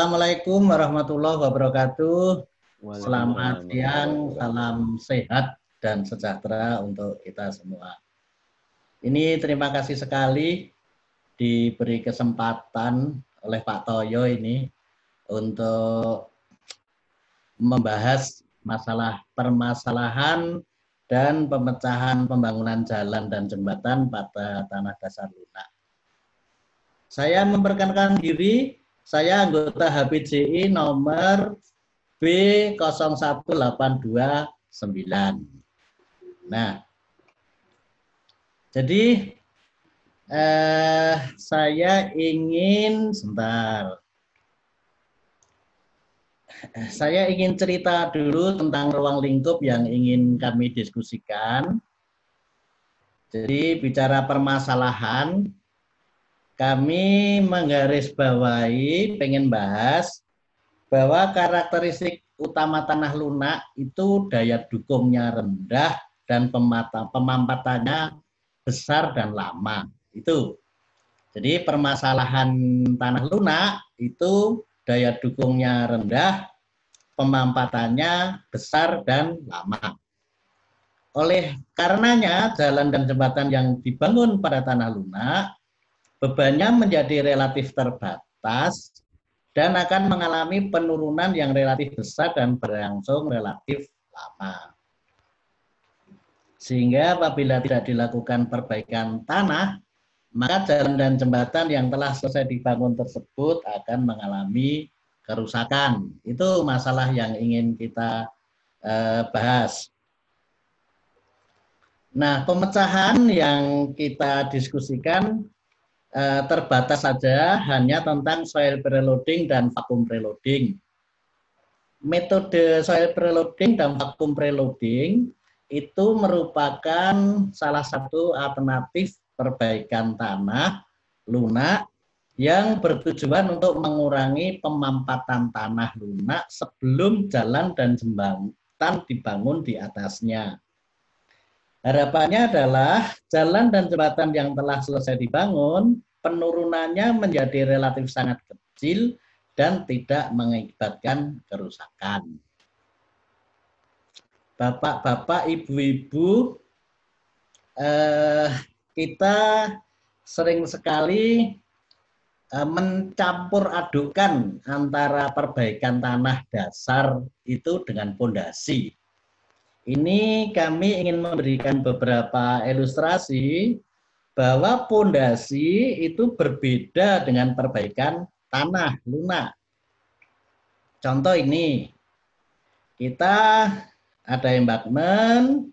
Assalamualaikum warahmatullahi wabarakatuh. Selamat Waalaikumsalam siang, warahmatullahi salam wabarakatuh. sehat dan sejahtera untuk kita semua. Ini terima kasih sekali diberi kesempatan oleh Pak Toyo ini untuk membahas masalah permasalahan dan pemecahan pembangunan jalan dan jembatan pada tanah dasar lunak. Saya memperkenalkan diri, saya anggota HPJI nomor B01829. Nah, jadi saya ingin saya ingin cerita dulu tentang ruang lingkup yang ingin kami diskusikan. Jadi bicara permasalahan, kami menggarisbawahi, pengen bahas bahwa karakteristik utama tanah lunak itu daya dukungnya rendah dan pemampatannya besar dan lama. Itu. Jadi permasalahan tanah lunak itu daya dukungnya rendah, pemampatannya besar dan lama. Oleh karenanya jalan dan jembatan yang dibangun pada tanah lunak bebannya menjadi relatif terbatas dan akan mengalami penurunan yang relatif besar dan berlangsung relatif lama. Sehingga apabila tidak dilakukan perbaikan tanah, maka jalan dan jembatan yang telah selesai dibangun tersebut akan mengalami kerusakan. Itu masalah yang ingin kita bahas. Nah, pemecahan yang kita diskusikan terbatas saja hanya tentang soil preloading dan vacuum preloading. Metode soil preloading dan vacuum preloading itu merupakan salah satu alternatif perbaikan tanah lunak yang bertujuan untuk mengurangi pemampatan tanah lunak sebelum jalan dan jembatan dibangun di atasnya. Harapannya adalah jalan dan jembatan yang telah selesai dibangun, penurunannya menjadi relatif sangat kecil dan tidak mengakibatkan kerusakan. Bapak-bapak, ibu-ibu, kita sering sekali mencampur adukan antara perbaikan tanah dasar itu dengan pondasi. Ini kami ingin memberikan beberapa ilustrasi bahwa pondasi itu berbeda dengan perbaikan tanah lunak. Contoh ini, kita ada embakmen,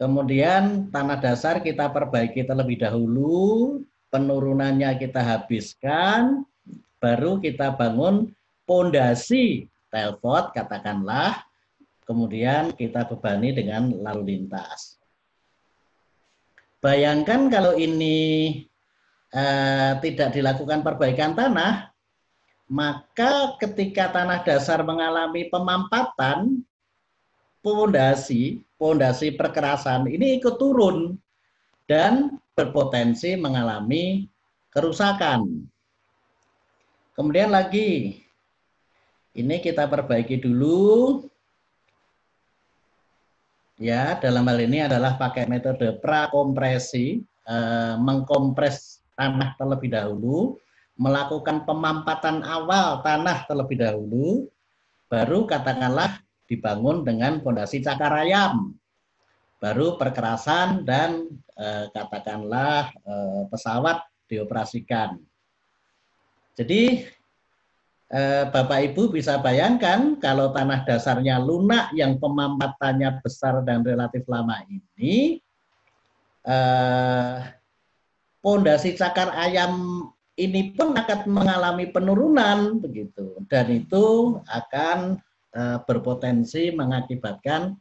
kemudian tanah dasar kita perbaiki terlebih dahulu, penurunannya kita habiskan, baru kita bangun pondasi telpot katakanlah, kemudian kita bebani dengan lalu lintas. Bayangkan kalau ini tidak dilakukan perbaikan tanah, maka ketika tanah dasar mengalami pemampatan, pondasi perkerasan ini ikut turun dan berpotensi mengalami kerusakan. Kemudian lagi, ini kita perbaiki dulu. Ya, dalam hal ini adalah pakai metode prakompresi, mengkompres tanah terlebih dahulu, melakukan pemampatan awal tanah terlebih dahulu, baru katakanlah dibangun dengan fondasi cakar ayam, baru perkerasan dan katakanlah pesawat dioperasikan. Jadi Bapak Ibu bisa bayangkan kalau tanah dasarnya lunak yang pemampatannya besar dan relatif lama ini, pondasi cakar ayam ini pun akan mengalami penurunan begitu, dan itu akan berpotensi mengakibatkan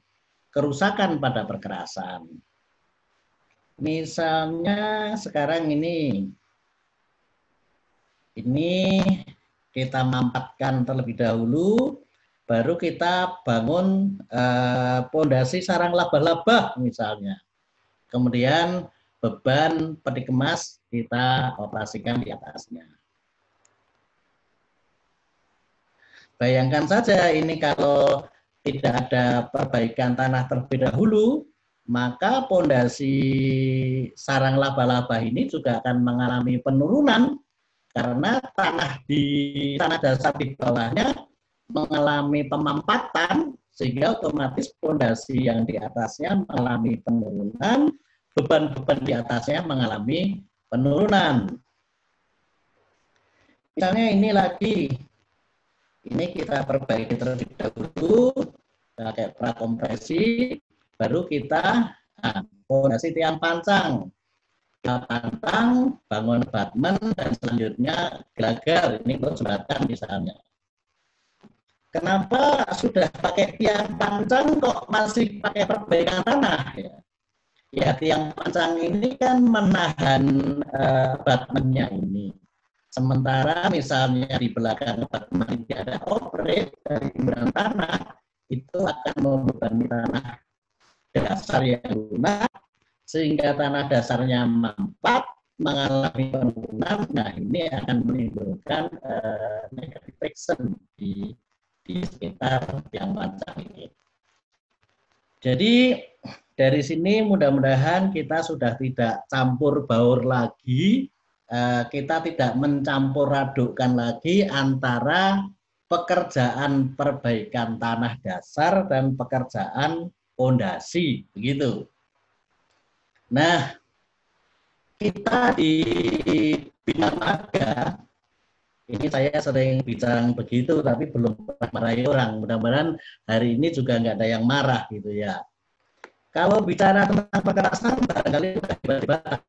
kerusakan pada perkerasan. Misalnya sekarang ini kita mampatkan terlebih dahulu, baru kita bangun pondasi sarang laba-laba misalnya. Kemudian beban peti kemas kita operasikan di atasnya. Bayangkan saja ini kalau tidak ada perbaikan tanah terlebih dahulu, maka pondasi sarang laba-laba ini juga akan mengalami penurunan karena tanah dasar di bawahnya mengalami pemampatan sehingga otomatis pondasi yang di atasnya mengalami penurunan, beban-beban di atasnya mengalami penurunan. Misalnya ini lagi, ini kita perbaiki terlebih dahulu pakai prakompresi, baru kita pondasi tiang pancang, bangun batmen, dan selanjutnya gelagar, ini untuk jembatan misalnya. Kenapa sudah pakai tiang pancang kok masih pakai perbaikan tanah? Ya, tiang pancang ini kan menahan batmennya ini. Sementara misalnya di belakang batmen ini ada operate dari timbunan tanah, itu akan membebani tanah dasar yang lunak, sehingga tanah dasarnya mampat, mengalami penurunan. Nah, ini akan menimbulkan negative friction di sekitar tiang pancang ini. Jadi dari sini mudah-mudahan kita sudah tidak campur baur lagi, kita tidak mencampur adukkan lagi antara pekerjaan perbaikan tanah dasar dan pekerjaan pondasi, begitu. Nah, kita di Bina Marga, ini saya sering bicara begitu, tapi belum pernah marahi orang. Mudah-mudahan hari ini juga nggak ada yang marah gitu ya. Kalau bicara tentang kekerasan, barangkali sudah dibahas.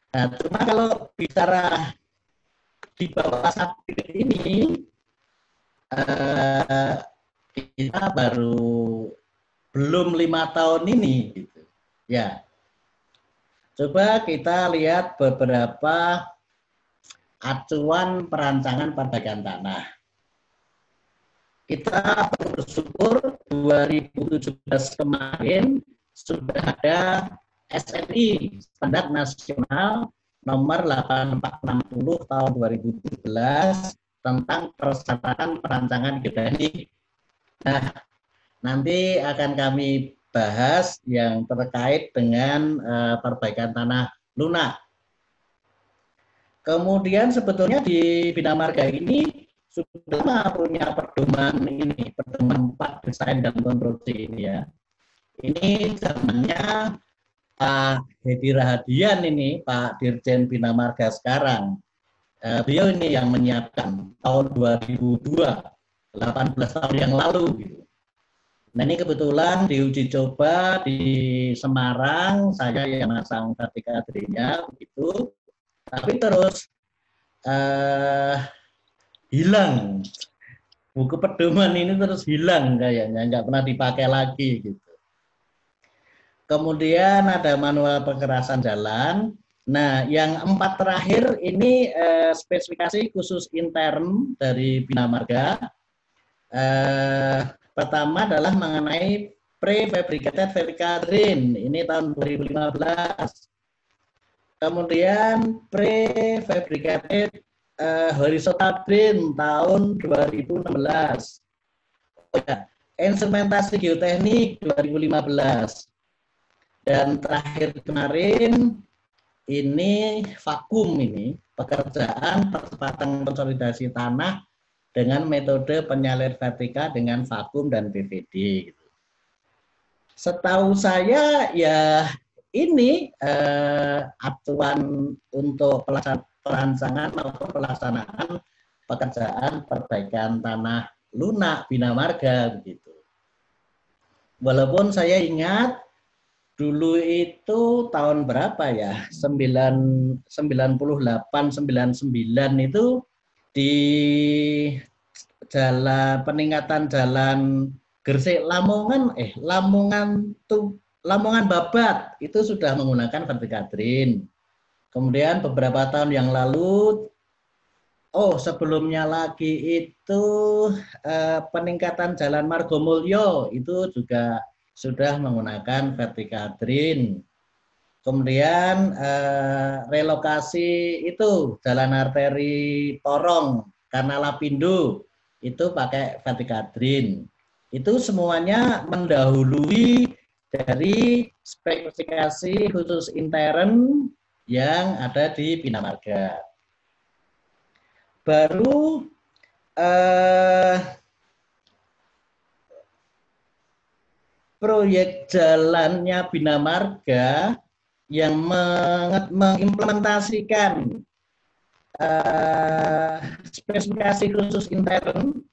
Nah, cuma kalau bicara di bawah Sabir ini, kita baru belum 5 tahun ini. Gitu. Ya, coba kita lihat beberapa acuan perancangan perbaikan tanah. Kita bersyukur 2017 kemarin sudah ada SNI, Standar Nasional nomor 8460 tahun 2017 tentang persyaratan perancangan geoteknik. Nah, nanti akan kami bahas yang terkait dengan perbaikan tanah lunak. Kemudian sebetulnya di Bina Marga ini sudah punya pedoman ini, pedoman 4 desain dan konstruksi ini ya. Ini zamannya Pak Hedi Rahadian ini, Pak Dirjen Bina Marga sekarang. Beliau ini yang menyiapkan tahun 2002, 18 tahun yang lalu. Gitu. Nah ini kebetulan diuji coba di Semarang, saya yang masang vertikadrinya begitu. Tapi terus hilang, buku pedoman ini terus hilang kayaknya, nggak pernah dipakai lagi gitu. Kemudian ada manual pengerasan jalan. Nah, yang 4 terakhir ini spesifikasi khusus intern dari Bina Marga. Pertama adalah mengenai prefabricated vertical drain, ini tahun 2015. Kemudian prefabricated horizontal drain tahun 2016. Oh ya, instrumentasi geoteknik 2015. Dan terakhir kemarin ini vakum, ini pekerjaan percepatan konsolidasi tanah dengan metode penyalir vertikal dengan vakum dan PVD. Setahu saya ya ini acuan untuk perancangan maupun pelaksanaan pekerjaan perbaikan tanah lunak Bina Marga begitu. Walaupun saya ingat dulu itu tahun berapa ya, 98, 99 itu di jalan peningkatan jalan Gresik Lamongan Babat itu sudah menggunakan vertical drain. Kemudian beberapa tahun yang lalu, sebelumnya lagi itu peningkatan jalan Margomulyo itu juga sudah menggunakan vertical drain. Kemudian relokasi itu jalan arteri Porong karena Lapindo itu pakai Vertikadrin. Itu semuanya mendahului dari spesifikasi khusus intern yang ada di Bina Marga. Baru proyek jalannya Bina Marga yang mengimplementasikan spesifikasi khusus intern,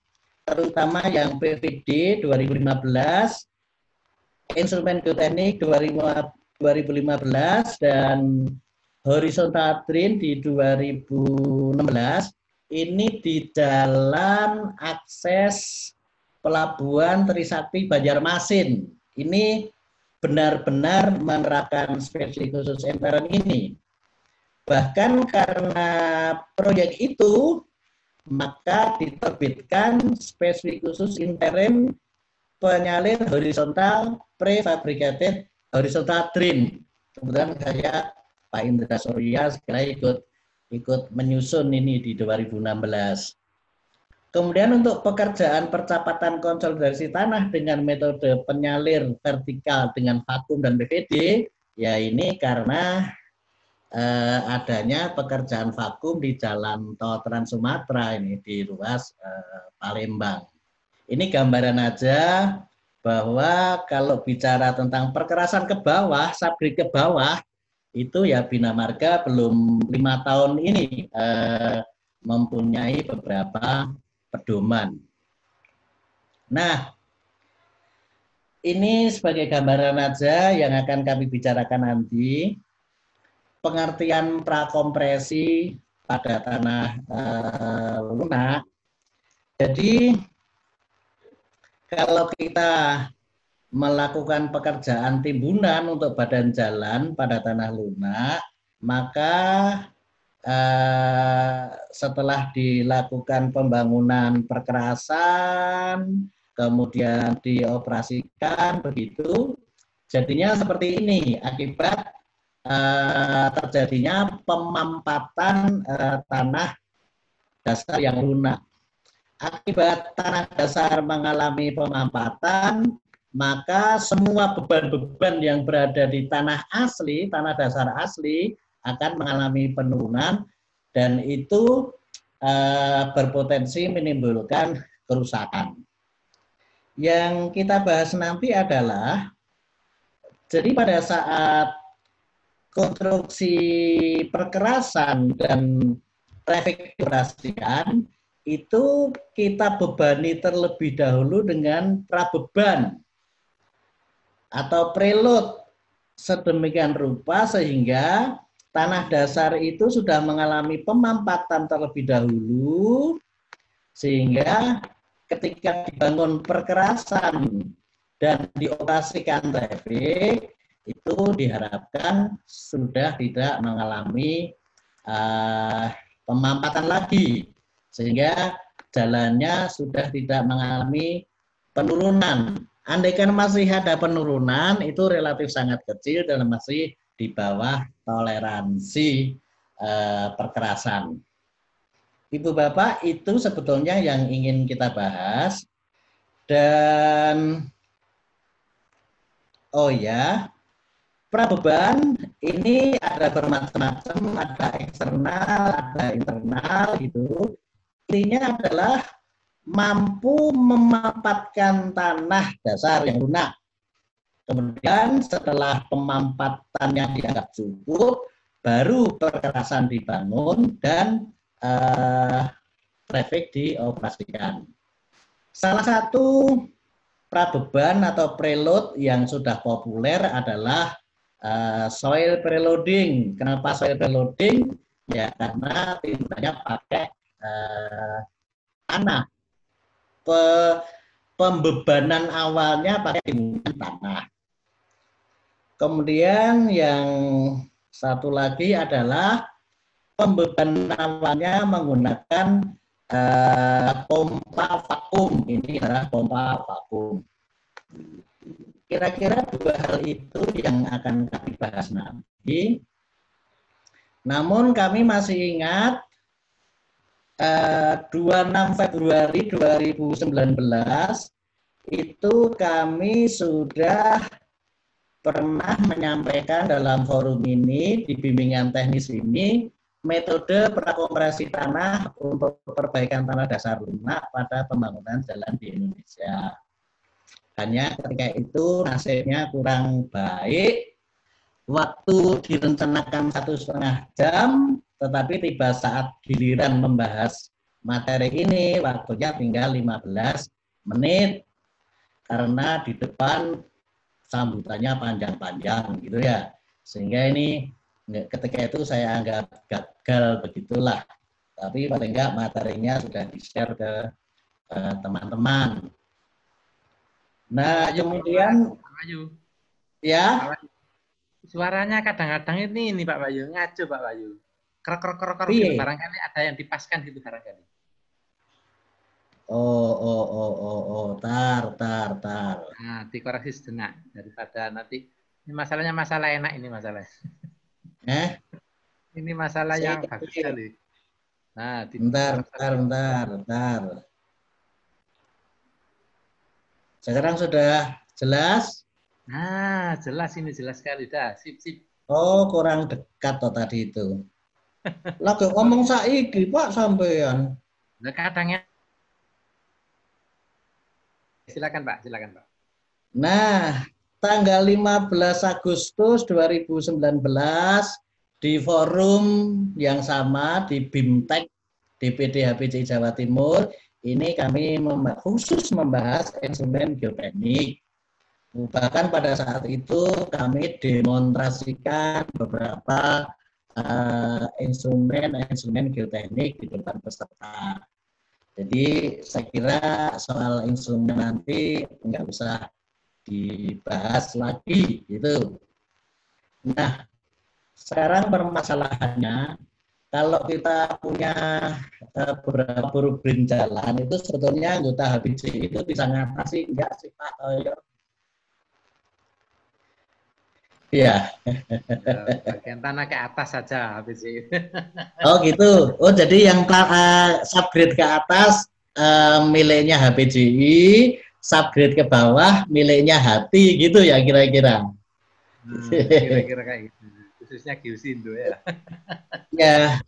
terutama yang PVD 2015, instrumen geoteknik 2015, dan horizontal train di 2016, ini di jalan akses Pelabuhan Trisakti Banjarmasin. Ini benar-benar menerapkan spesifikasi khusus intern ini. Bahkan karena proyek itu, maka diterbitkan spesifikasi khusus intern penyalir horizontal prefabricated horizontal train. Kemudian saya Pak Indra Surya segera ikut menyusun ini di 2016. Kemudian untuk pekerjaan percepatan konsolidasi tanah dengan metode penyalir vertikal dengan vakum dan PVD, ya ini karena adanya pekerjaan vakum di Jalan Tol Trans Sumatera ini di ruas Palembang. Ini gambaran aja bahwa kalau bicara tentang perkerasan ke bawah, subgrid ke bawah, itu ya Bina Marga belum 5 tahun ini mempunyai beberapa pedoman. Nah, ini sebagai gambaran aja yang akan kami bicarakan nanti. Pengertian prakompresi pada tanah lunak. Jadi kalau kita melakukan pekerjaan timbunan untuk badan jalan pada tanah lunak, maka setelah dilakukan pembangunan perkerasan, kemudian dioperasikan begitu, jadinya seperti ini akibat terjadinya pemampatan tanah dasar yang lunak. Akibat tanah dasar mengalami pemampatan, maka semua beban-beban yang berada di tanah asli, tanah dasar asli, akan mengalami penurunan, dan itu berpotensi menimbulkan kerusakan. Yang kita bahas nanti adalah, jadi pada saat konstruksi perkerasan dan traffic dioperasikan, itu kita bebani terlebih dahulu dengan prabeban atau preload sedemikian rupa sehingga tanah dasar itu sudah mengalami pemampatan terlebih dahulu, sehingga ketika dibangun perkerasan dan dioperasikan traffic, itu diharapkan sudah tidak mengalami pemampatan lagi, sehingga jalannya sudah tidak mengalami penurunan. Andaikan masih ada penurunan, itu relatif sangat kecil dan masih di bawah toleransi perkerasan. Ibu Bapak, itu sebetulnya yang ingin kita bahas. Dan oh ya, prabeban ini ada bermacam-macam, ada eksternal, ada internal gitu. Intinya adalah mampu memampatkan tanah dasar yang lunak. Kemudian setelah pemampatannya dianggap cukup, baru perkerasan dibangun dan traffic dioperasikan. Salah satu prabeban atau preload yang sudah populer adalah soil preloading. Kenapa soil preloading? Ya karena timbulnya pakai tanah. Pembebanan awalnya pakai timbunan tanah. Kemudian yang satu lagi adalah pembebanan awalnya menggunakan pompa vakum. Ini adalah pompa vakum. Kira-kira dua hal itu yang akan kami bahas nanti. Namun kami masih ingat 26 Februari 2019 itu kami sudah pernah menyampaikan dalam forum ini, di bimbingan teknis ini, metode prakompresi tanah untuk perbaikan tanah dasar lunak pada pembangunan jalan di Indonesia. Hanya ketika itu nasibnya kurang baik, waktu direncanakan 1,5 jam, tetapi tiba saat giliran membahas materi ini, waktunya tinggal 15 menit, karena di depan sambutannya panjang-panjang gitu ya, sehingga ini ketika itu saya anggap gagal begitulah, tapi paling enggak materinya sudah di-share ke teman-teman. Nah, kemudian Pak Wahyu, ya, suaranya kadang-kadang ini Pak Wahyu, ngaco Pak Wahyu, krok gitu, barangkali ada yang dipaskan gitu barangkali. Tar. Nah, dikoreksi sejenak daripada nanti ini masalahnya masalah enak ini masalah. Ini masalah yang bagus sekali. Nah, bentar. Sekarang sudah jelas? Nah, jelas ini jelas sekali dah. Sip. Oh, kurang dekat toh tadi itu. Lagi ngomong saiki Pak sampean. Kadangnya silakan Pak. Nah, tanggal 15 Agustus 2019 di forum yang sama di BIMTEK DPD HPCI Jawa Timur, ini kami khusus membahas instrumen geoteknik. Bahkan pada saat itu kami demonstrasikan beberapa instrumen geoteknik di depan peserta. Jadi saya kira soal instrumen nanti nggak usah dibahas lagi gitu. Nah, sekarang permasalahannya kalau kita punya beberapa blueprint jalan itu sebetulnya anggota HPCI itu bisa ngatasi enggak sih Pak Toyo? Iya. Bagian tanah ke atas saja HPCI. Oh gitu. Oh jadi yang subgrade ke atas miliknya HPCI, subgrade ke bawah miliknya Hati gitu ya kira-kira. Kira-kira kayak gitu. Khususnya Geosindo ya. Ya.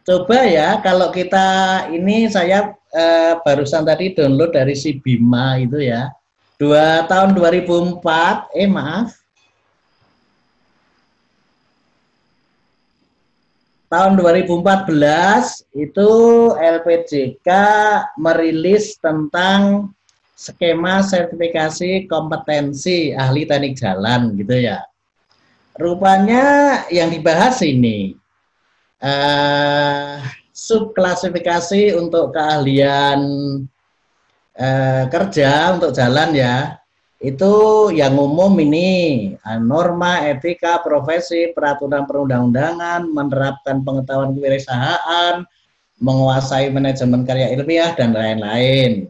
Coba ya kalau kita ini saya barusan tadi download dari si Bima itu ya. Tahun 2004, tahun 2014 itu LPJK merilis tentang skema sertifikasi kompetensi ahli teknik jalan gitu ya. Rupanya yang dibahas ini subklasifikasi untuk keahlian kerja untuk jalan ya, itu yang umum ini norma, etika, profesi, peraturan perundang-undangan, menerapkan pengetahuan kewirausahaan, menguasai manajemen karya ilmiah dan lain-lain.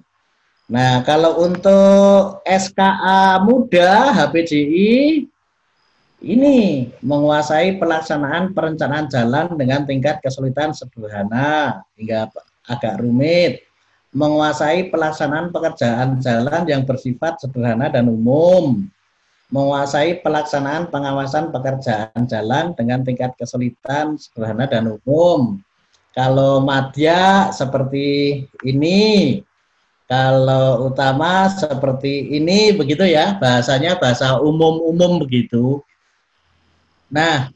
Nah, kalau untuk SKA muda HPJI ini menguasai pelaksanaan perencanaan jalan dengan tingkat kesulitan sederhana hingga agak rumit, menguasai pelaksanaan pekerjaan jalan yang bersifat sederhana dan umum, menguasai pelaksanaan pengawasan pekerjaan jalan dengan tingkat kesulitan sederhana dan umum. Kalau madya seperti ini, kalau utama seperti ini, begitu ya, bahasanya bahasa umum-umum begitu. Nah,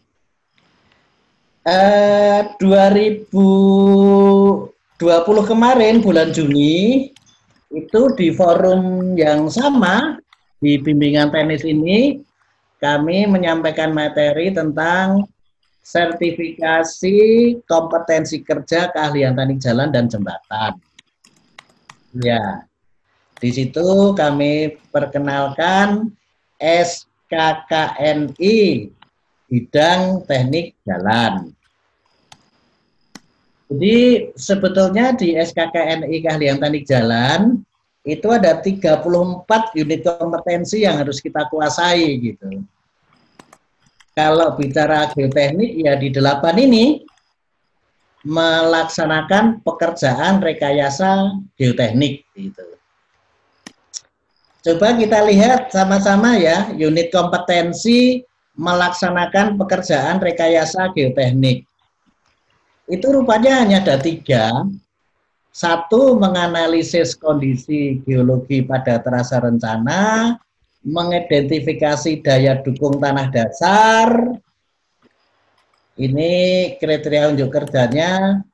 2020 kemarin bulan Juni itu di forum yang sama di bimbingan teknis ini kami menyampaikan materi tentang sertifikasi kompetensi kerja keahlian teknik jalan dan jembatan. Ya, di situ kami perkenalkan SKKNI bidang teknik jalan. Jadi sebetulnya di SKKNI keahlian teknik jalan itu ada 34 unit kompetensi yang harus kita kuasai gitu. Kalau bicara geoteknik, ya di 8 ini melaksanakan pekerjaan rekayasa geoteknik. Gitu. Coba kita lihat sama-sama ya, unit kompetensi melaksanakan pekerjaan rekayasa geoteknik. Itu rupanya hanya ada 3. 1, menganalisis kondisi geologi pada terasa rencana, mengidentifikasi daya dukung tanah dasar. Ini kriteria unjuk kerjanya.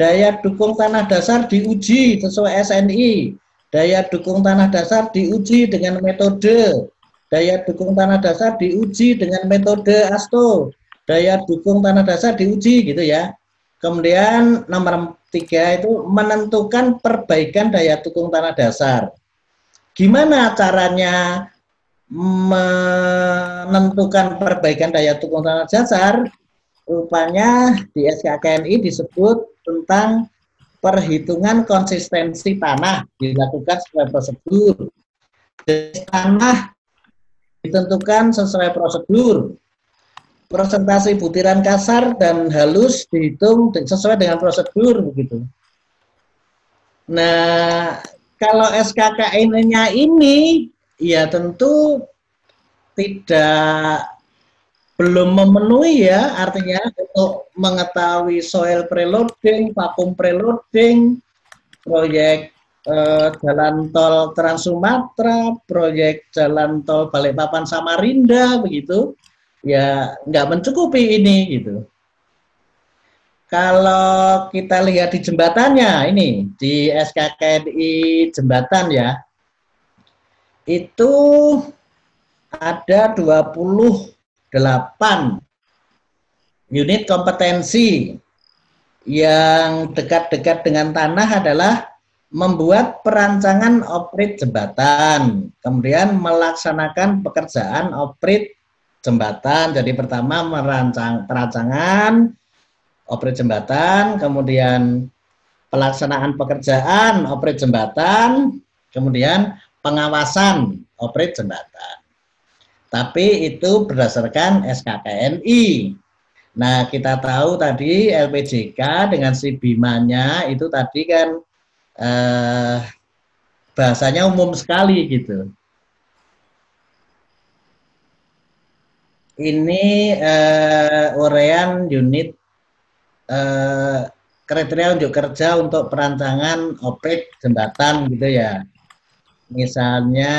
Daya dukung tanah dasar diuji sesuai SNI. Daya dukung tanah dasar diuji dengan metode. Daya dukung tanah dasar diuji dengan metode ASTO. Daya dukung tanah dasar diuji gitu ya. Kemudian nomor 3 itu menentukan perbaikan daya dukung tanah dasar. Gimana caranya menentukan perbaikan daya dukung tanah dasar? Rupanya di SKKNI disebut tentang perhitungan konsistensi tanah dilakukan sesuai prosedur. Jenis tanah ditentukan sesuai prosedur. Presentasi butiran kasar dan halus dihitung sesuai dengan prosedur begitu. Nah, kalau SKKN-nya ini ya tentu belum memenuhi ya, artinya untuk mengetahui soil preloading, vacuum preloading, proyek jalan tol Trans Sumatera, proyek jalan tol Balikpapan Samarinda begitu. Ya nggak mencukupi ini gitu. Kalau kita lihat di jembatannya ini di SKKNI jembatan ya, itu ada 28 unit kompetensi. Yang dekat-dekat dengan tanah adalah membuat perancangan operate jembatan, kemudian melaksanakan pekerjaan operate jembatan. Jadi pertama perancangan operate jembatan, kemudian pelaksanaan pekerjaan operate jembatan, kemudian pengawasan operate jembatan. Tapi itu berdasarkan SKKNI. Nah, kita tahu tadi LPJK dengan si BIMA-nya itu tadi kan bahasanya umum sekali gitu. Ini uraian unit kriteria unjuk kerja untuk perancangan operate jembatan gitu ya. Misalnya,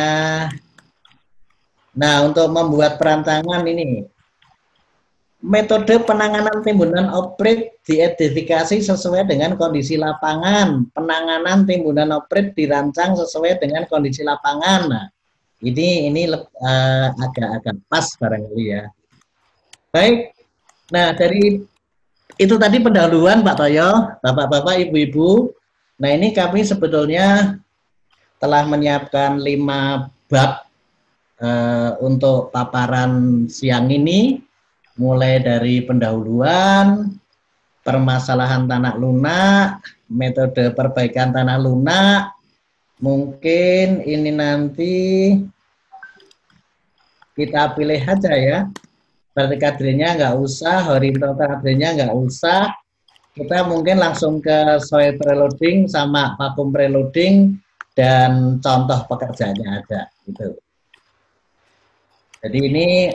nah untuk membuat perancangan ini, metode penanganan timbunan operate diidentifikasi sesuai dengan kondisi lapangan. Penanganan timbunan operate dirancang sesuai dengan kondisi lapangan. Nah, ini agak-agak pas barangkali ya. Baik, nah dari itu tadi pendahuluan Pak Toyo, Bapak-bapak, Ibu-ibu. Nah ini kami sebetulnya telah menyiapkan 5 bab untuk paparan siang ini, mulai dari pendahuluan, permasalahan tanah lunak, metode perbaikan tanah lunak. Mungkin ini nanti kita pilih aja ya. Vertikadrilnya nggak usah, horizontal kadrilnya nggak usah. Kita mungkin langsung ke soil preloading sama vacuum preloading dan contoh pekerjaannya ada gitu. Jadi ini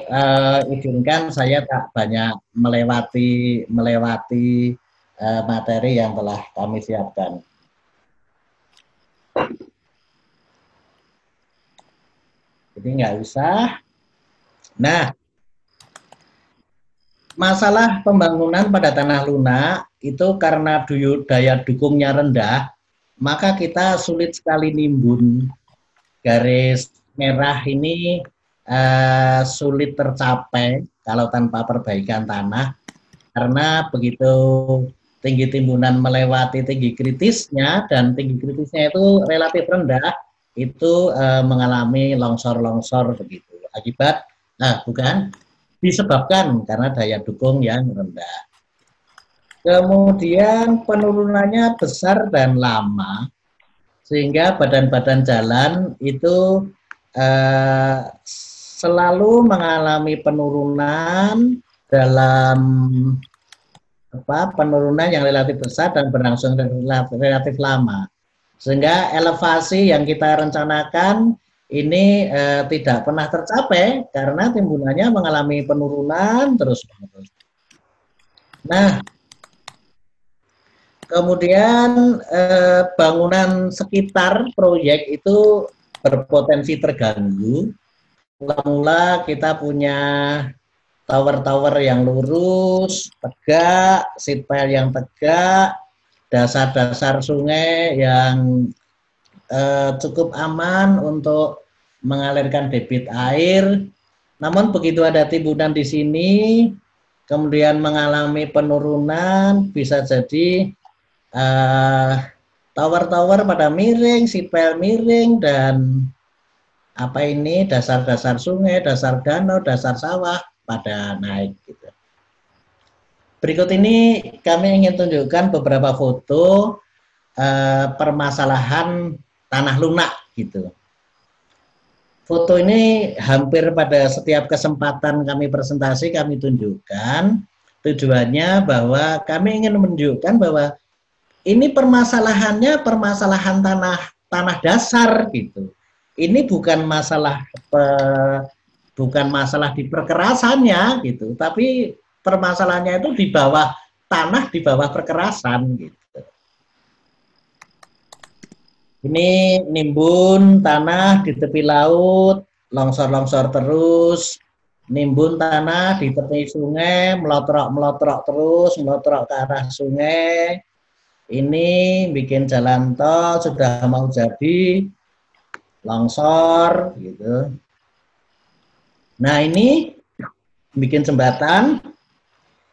izinkan saya tak banyak melewati materi yang telah kami siapkan. Jadi nggak usah. Nah, masalah pembangunan pada tanah lunak itu karena daya dukungnya rendah, maka kita sulit sekali nimbun. Garis merah ini sulit tercapai kalau tanpa perbaikan tanah, karena begitu tinggi timbunan melewati tinggi kritisnya, dan tinggi kritisnya itu relatif rendah, itu mengalami longsor-longsor begitu. Akibat, disebabkan karena daya dukung yang rendah. Kemudian penurunannya besar dan lama, sehingga badan-badan jalan itu selalu mengalami penurunan dalam penurunan yang relatif besar dan berlangsung relatif lama. Sehingga elevasi yang kita rencanakan ini tidak pernah tercapai karena timbunannya mengalami penurunan terus-menerus. Nah, kemudian bangunan sekitar proyek itu berpotensi terganggu. Mula-mula kita punya tower-tower yang lurus, tegak, seat pile yang tegak, dasar-dasar sungai yang cukup aman untuk mengalirkan debit air. Namun begitu ada timbunan di sini, kemudian mengalami penurunan, bisa jadi tower-tower pada miring, seat pile miring, dan dasar-dasar sungai, dasar danau, dasar sawah pada naik gitu. Berikut ini kami ingin tunjukkan beberapa foto permasalahan tanah lunak gitu. Foto ini hampir pada setiap kesempatan kami presentasi kami tunjukkan, tujuannya bahwa kami ingin menunjukkan bahwa ini permasalahannya permasalahan tanah dasar gitu. Ini bukan masalah di perkerasannya gitu, tapi permasalahannya itu di bawah tanah, di bawah perkerasan gitu. Ini nimbun tanah di tepi laut, longsor-longsor terus, nimbun tanah di tepi sungai, melotrok terus, melotrok ke arah sungai. Ini bikin jalan tol sudah mau jadi, longsor gitu. Nah, ini bikin jembatan.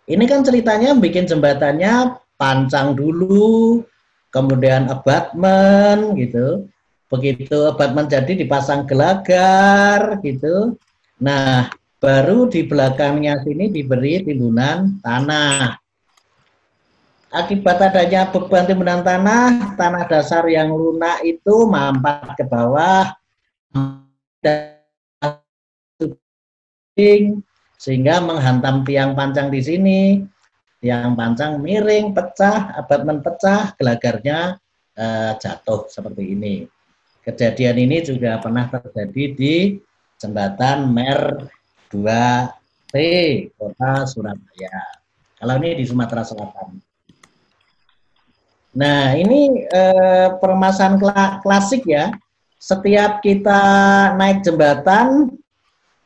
Ini kan ceritanya bikin jembatannya pancang dulu, kemudian abatmen gitu. Begitu abatmen jadi dipasang gelagar gitu. Nah, baru di belakangnya sini diberi timbunan tanah. Akibat adanya beban timbunan tanah dasar yang lunak itu mampat ke bawah sehingga menghantam tiang pancang di sini. Tiang pancang miring, pecah, abatmen pecah, gelagarnya jatuh seperti ini. Kejadian ini juga pernah terjadi di jembatan Mer 2T, Kota Surabaya. Kalau ini di Sumatera Selatan. Nah, ini permasalahan klasik ya. Setiap kita naik jembatan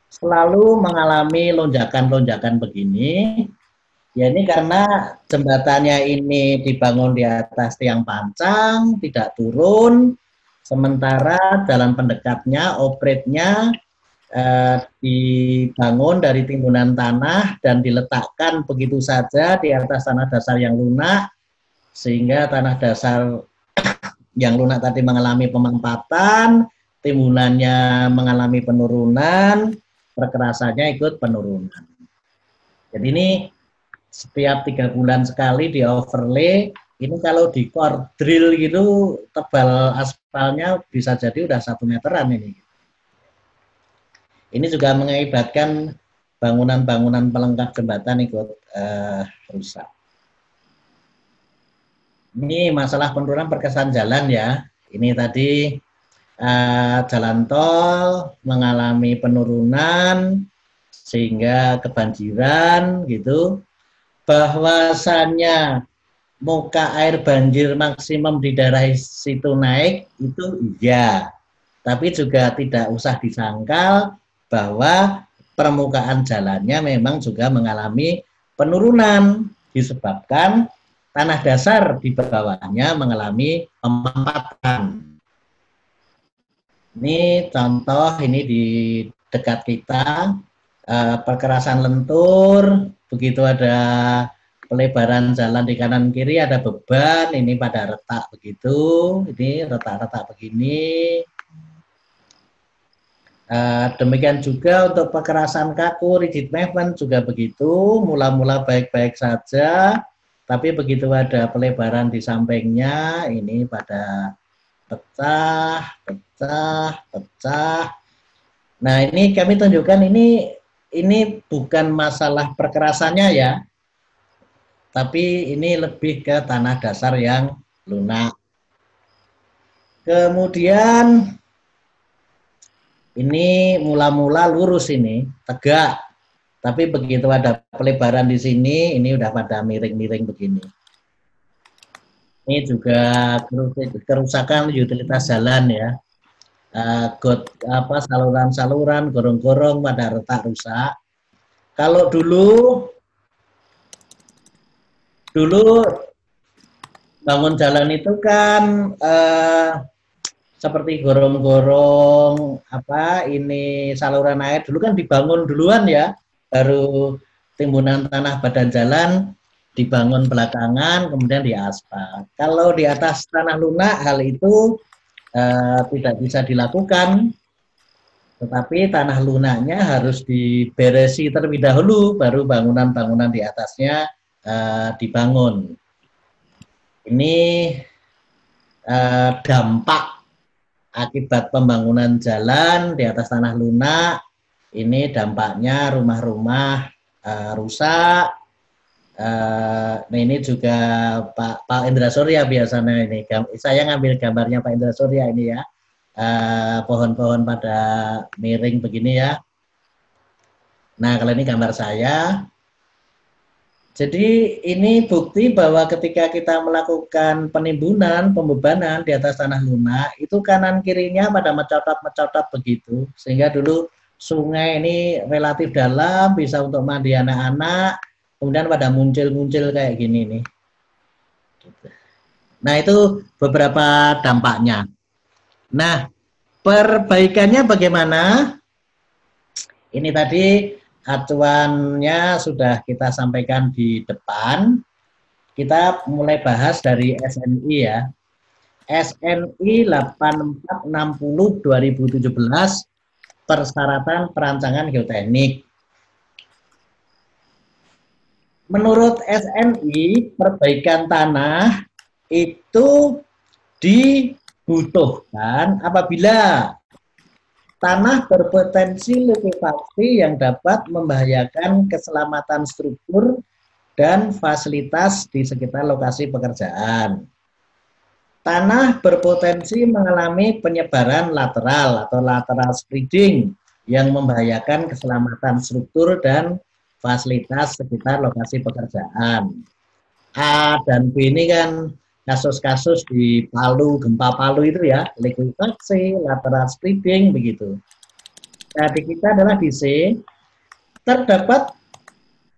selalu mengalami lonjakan-lonjakan begini. Ya, ini karena jembatannya ini dibangun di atas tiang pancang, tidak turun, sementara jalan pendekatnya, operate-nya dibangun dari timbunan tanah dan diletakkan begitu saja di atas tanah dasar yang lunak, sehingga tanah dasar yang lunak tadi mengalami pemampatan, timbunannya mengalami penurunan, perkerasannya ikut penurunan. Jadi ini setiap 3 bulan sekali di overlay, ini kalau di core drill gitu, tebal aspalnya bisa jadi udah 1 meteran ini. Ini juga mengakibatkan bangunan-bangunan pelengkap jembatan ikut rusak. Ini masalah penurunan perkesan jalan ya. Ini tadi jalan tol mengalami penurunan sehingga kebanjiran gitu. Bahwasannya muka air banjir maksimum di daerah situ naik itu iya, tapi juga tidak usah disangkal bahwa permukaan jalannya memang juga mengalami penurunan disebabkan tanah dasar di bawahnya mengalami pemampatan. Ini contoh ini di dekat kita, perkerasan lentur. Begitu ada pelebaran jalan di kanan kiri ada beban, ini pada retak begitu, ini retak-retak begini. Demikian juga untuk perkerasan kaku, rigid pavement juga begitu, mula-mula baik-baik saja, tapi begitu ada pelebaran di sampingnya, ini pada pecah. Nah, ini kami tunjukkan ini bukan masalah perkerasannya ya, tapi ini lebih ke tanah dasar yang lunak. Kemudian ini mula-mula lurus ini, tegak. Tapi begitu ada pelebaran di sini, ini udah pada miring-miring begini. Ini juga kerusakan utilitas jalan ya. Saluran-saluran, gorong-gorong pada retak rusak. Kalau dulu bangun jalan itu kan seperti gorong-gorong ini saluran air dulu kan dibangun duluan ya, baru timbunan tanah badan jalan dibangun belakangan kemudian diaspal. Kalau di atas tanah lunak hal itu tidak bisa dilakukan, tetapi tanah lunaknya harus diberesi terlebih dahulu baru bangunan-bangunan di atasnya dibangun. Ini dampak akibat pembangunan jalan di atas tanah lunak. Ini dampaknya rumah-rumah rusak. Nah ini juga Pak Indra Surya biasanya ini. Saya ngambil gambarnya Pak Indra Surya ini ya. Pohon-pohon pada miring begini ya. Nah kalau ini gambar saya. Jadi ini bukti bahwa ketika kita melakukan penimbunan, pembebanan di atas tanah lunak, itu kanan kirinya pada mencotot begitu. Sehingga dulu sungai ini relatif dalam, bisa untuk mandi anak-anak, kemudian pada muncul-muncul kayak gini nih. Nah itu beberapa dampaknya. Nah perbaikannya bagaimana? Ini tadi acuannya sudah kita sampaikan di depan. Kita mulai bahas dari SNI ya. SNI 8460 2017 persyaratan perancangan geoteknik. Menurut SNI, perbaikan tanah itu dibutuhkan apabila tanah berpotensi likuifaksi yang dapat membahayakan keselamatan struktur dan fasilitas di sekitar lokasi pekerjaan. Tanah berpotensi mengalami penyebaran lateral atau lateral spreading yang membahayakan keselamatan struktur dan fasilitas sekitar lokasi pekerjaan. A dan B ini kan kasus-kasus di Palu, gempa Palu itu ya, likuifaksi, lateral spreading begitu. Nah, di kita adalah di C, terdapat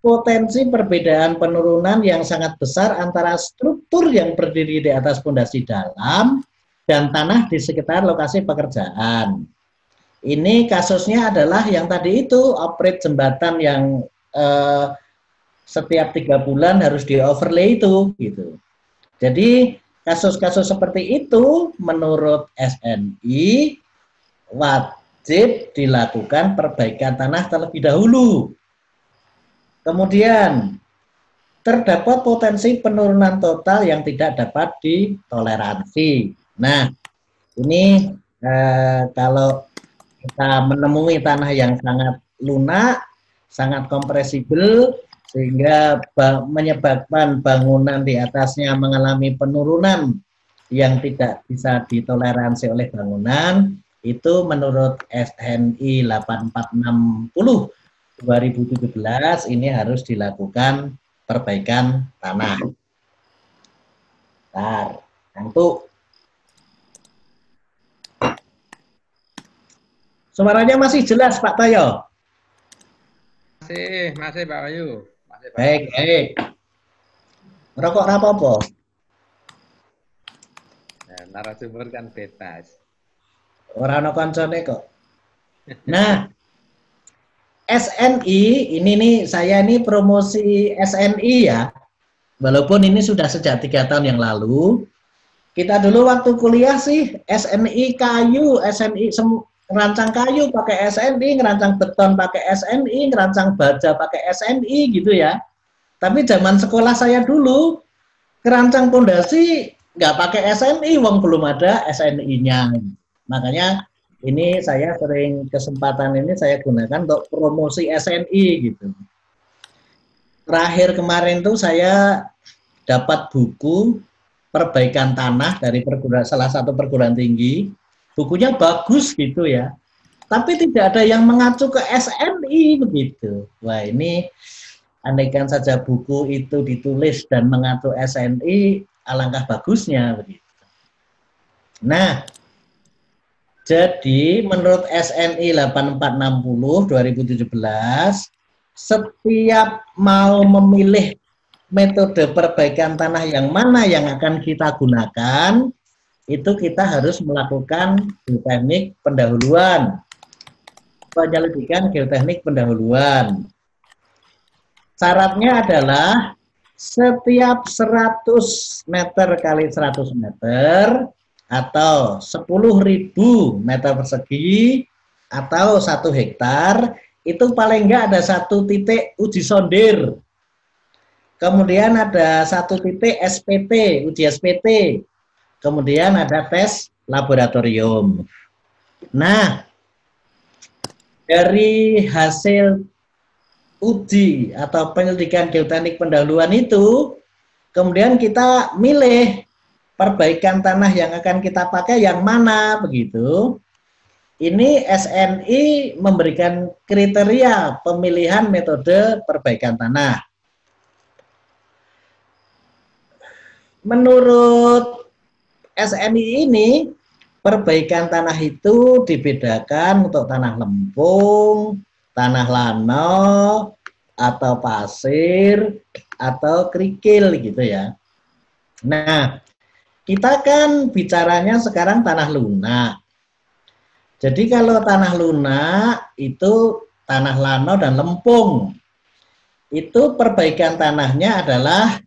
potensi perbedaan penurunan yang sangat besar antara struktur yang berdiri di atas fondasi dalam dan tanah di sekitar lokasi pekerjaan. Ini kasusnya adalah yang tadi itu, operate jembatan yang setiap 3 bulan harus di overlay itu gitu. Jadi kasus-kasus seperti itu menurut SNI wajib dilakukan perbaikan tanah terlebih dahulu. Kemudian terdapat potensi penurunan total yang tidak dapat ditoleransi. Nah, ini kalau kita menemui tanah yang sangat lunak, sangat kompresibel, sehingga menyebabkan bangunan di atasnya mengalami penurunan yang tidak bisa ditoleransi oleh bangunan, itu menurut SNI 8460 2017 ini harus dilakukan perbaikan tanah. Bentar, ngantuk. Suaranya masih jelas Pak Tayo? Masih Pak Wahyu. Baik. Rokok apa-apa? Nah, narasumber kan bebas. Orang koncone kok. Nah, SNI ini nih, saya ini promosi SNI ya. Walaupun ini sudah sejak 3 tahun yang lalu. Kita dulu waktu kuliah sih SNI kayu, SNI ngerancang kayu pakai SNI, ngerancang beton pakai SNI, ngerancang baja pakai SNI gitu ya. Tapi zaman sekolah saya dulu ngerancang pondasi nggak pakai SNI, wong belum ada SNI-nya. Makanya ini saya sering kesempatan ini saya gunakan untuk promosi SNI gitu. Terakhir kemarin tuh saya dapat buku perbaikan tanah dari salah satu perguruan tinggi. Bukunya bagus gitu ya. Tapi tidak ada yang mengacu ke SNI begitu. Wah, ini andaikan saja buku itu ditulis dan mengacu SNI, alangkah bagusnya begitu. Nah, jadi menurut SNI 8460 2017, setiap mau memilih metode perbaikan tanah yang mana yang akan kita gunakan, itu kita harus melakukan geoteknik pendahuluan. Penyelidikan geoteknik pendahuluan. Syaratnya adalah setiap 100 meter kali 100 meter atau 10.000 meter persegi atau 1 hektar, itu paling enggak ada 1 titik uji sondir. Kemudian ada 1 titik SPT, uji SPT. Kemudian ada tes laboratorium. Nah, dari hasil uji atau penyelidikan geoteknik pendahuluan itu, kemudian kita milih perbaikan tanah yang akan kita pakai yang mana begitu. Ini SNI memberikan kriteria pemilihan metode perbaikan tanah. Menurut SNI ini, perbaikan tanah itu dibedakan untuk tanah lempung, tanah lano, atau pasir, atau kerikil gitu ya. Nah, kita kan bicaranya sekarang tanah lunak. Jadi kalau tanah lunak itu tanah lano dan lempung. Itu perbaikan tanahnya adalah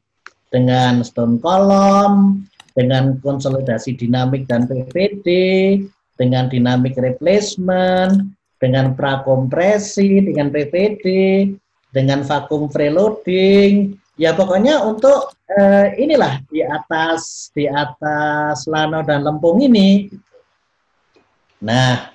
dengan stone column, dengan konsolidasi dinamik dan PVD, dengan dinamik replacement, dengan prakompresi, dengan PVD, dengan vakum freeloading. Ya pokoknya untuk inilah di atas lano dan lempung ini. Nah,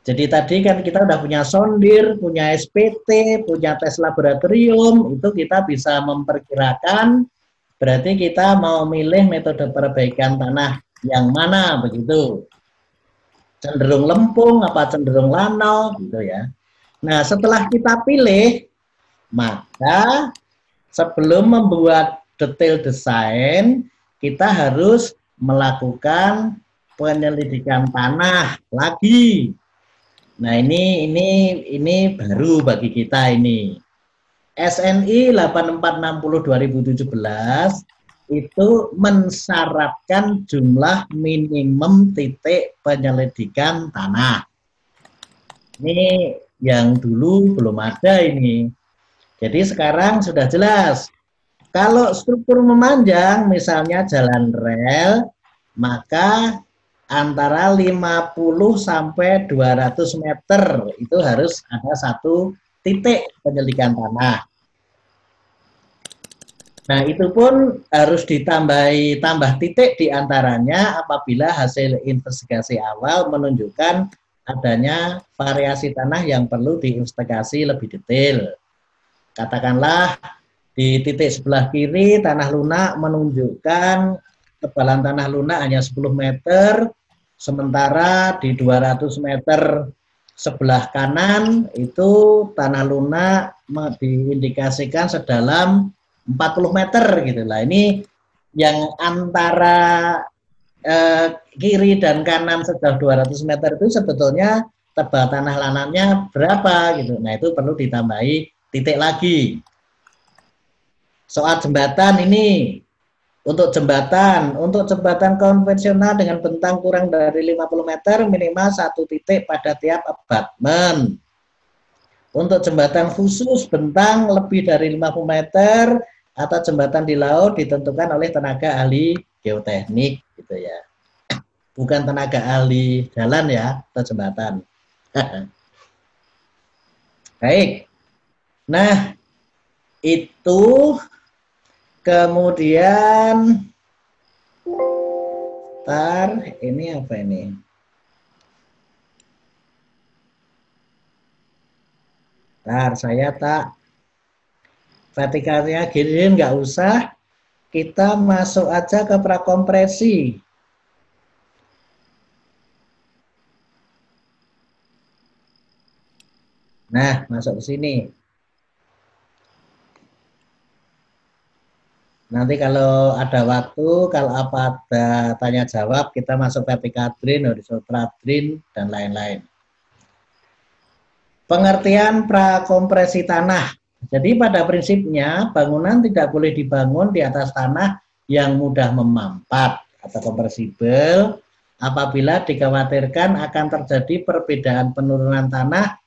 jadi tadi kan kita udah punya sondir, punya SPT, punya tes laboratorium, itu kita bisa memperkirakan berarti kita mau milih metode perbaikan tanah yang mana begitu. Cenderung lempung apa cenderung lano gitu ya. Nah, setelah kita pilih, maka sebelum membuat detail desain, kita harus melakukan penyelidikan tanah lagi. Nah, ini baru bagi kita ini. SNI 8460 2017 itu mensyaratkan jumlah minimum titik penyelidikan tanah. Ini yang dulu belum ada ini. Jadi sekarang sudah jelas. Kalau struktur memanjang, misalnya jalan rel, maka antara 50 sampai 200 meter itu harus ada 1 titik penyelidikan tanah. Nah, itu pun harus tambah titik diantaranya apabila hasil investigasi awal menunjukkan adanya variasi tanah yang perlu diinvestigasi lebih detail. Katakanlah di titik sebelah kiri tanah lunak menunjukkan ketebalan tanah lunak hanya 10 meter, sementara di 200 meter sebelah kanan itu tanah lunak diindikasikan sedalam 40 meter gitu lah. Ini yang antara kiri dan kanan sejauh 200 meter itu sebetulnya tebal tanah lanannya berapa gitu. Nah, itu perlu ditambahi titik lagi. Soal jembatan ini, untuk jembatan konvensional dengan bentang kurang dari 50 meter minimal 1 titik pada tiap abutment. Untuk jembatan khusus bentang lebih dari 50 meter atau jembatan di laut ditentukan oleh tenaga ahli geoteknik gitu ya. Bukan tenaga ahli jalan ya, atau jembatan. Baik. Nah, itu kemudian ini apa ini? Ntar saya tak vertikalnya gini, nggak usah. Kita masuk aja ke prakompresi. Nah, masuk ke sini. Nanti kalau ada waktu, kalau apa ada tanya jawab, kita masuk vertical drain, horizontal drain, dan lain-lain. Pengertian prakompresi tanah. Jadi pada prinsipnya bangunan tidak boleh dibangun di atas tanah yang mudah memampat atau kompresibel apabila dikhawatirkan akan terjadi perbedaan penurunan tanah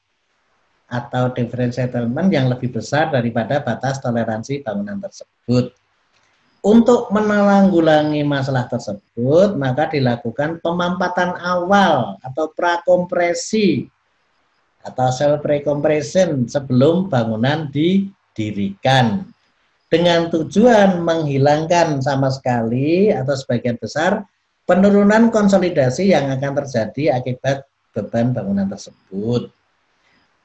atau difference settlement yang lebih besar daripada batas toleransi bangunan tersebut. Untuk menanggulangi masalah tersebut, maka dilakukan pemampatan awal atau prakompresi atau self recompression sebelum bangunan didirikan dengan tujuan menghilangkan sama sekali atau sebagian besar penurunan konsolidasi yang akan terjadi akibat beban bangunan tersebut.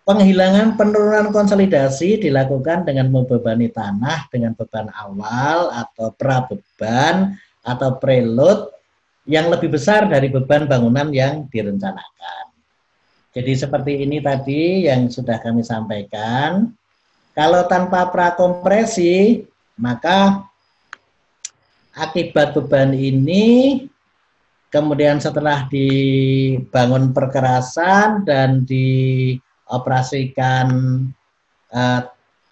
Penghilangan penurunan konsolidasi dilakukan dengan membebani tanah dengan beban awal atau prabeban atau preload yang lebih besar dari beban bangunan yang direncanakan. Jadi seperti ini tadi yang sudah kami sampaikan. Kalau tanpa prakompresi, maka akibat beban ini kemudian setelah dibangun perkerasan dan dioperasikan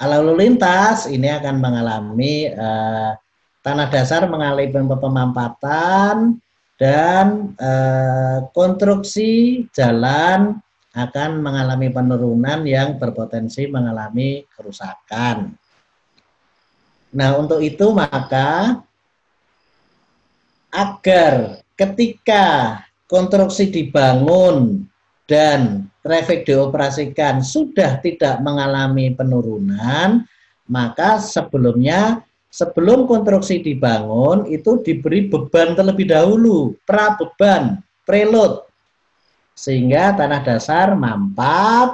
lalu lintas, ini akan mengalami tanah dasar mengalami pemampatan dan konstruksi jalan akan mengalami penurunan yang berpotensi mengalami kerusakan. Nah, untuk itu maka agar ketika konstruksi dibangun dan traffic dioperasikan sudah tidak mengalami penurunan, maka sebelum konstruksi dibangun itu diberi beban terlebih dahulu, prabeban, preload, sehingga tanah dasar mampat.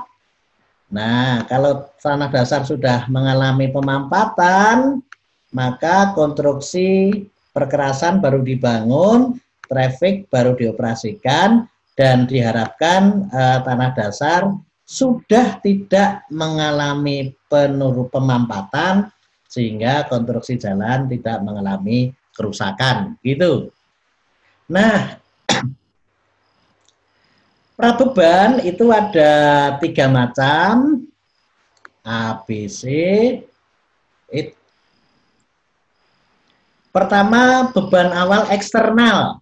Nah, kalau tanah dasar sudah mengalami pemampatan, maka konstruksi perkerasan baru dibangun, traffic baru dioperasikan, dan diharapkan tanah dasar sudah tidak mengalami pemampatan sehingga konstruksi jalan tidak mengalami kerusakan, gitu. Nah, prabeban itu ada 3 macam, A, B, C. Pertama, beban awal eksternal.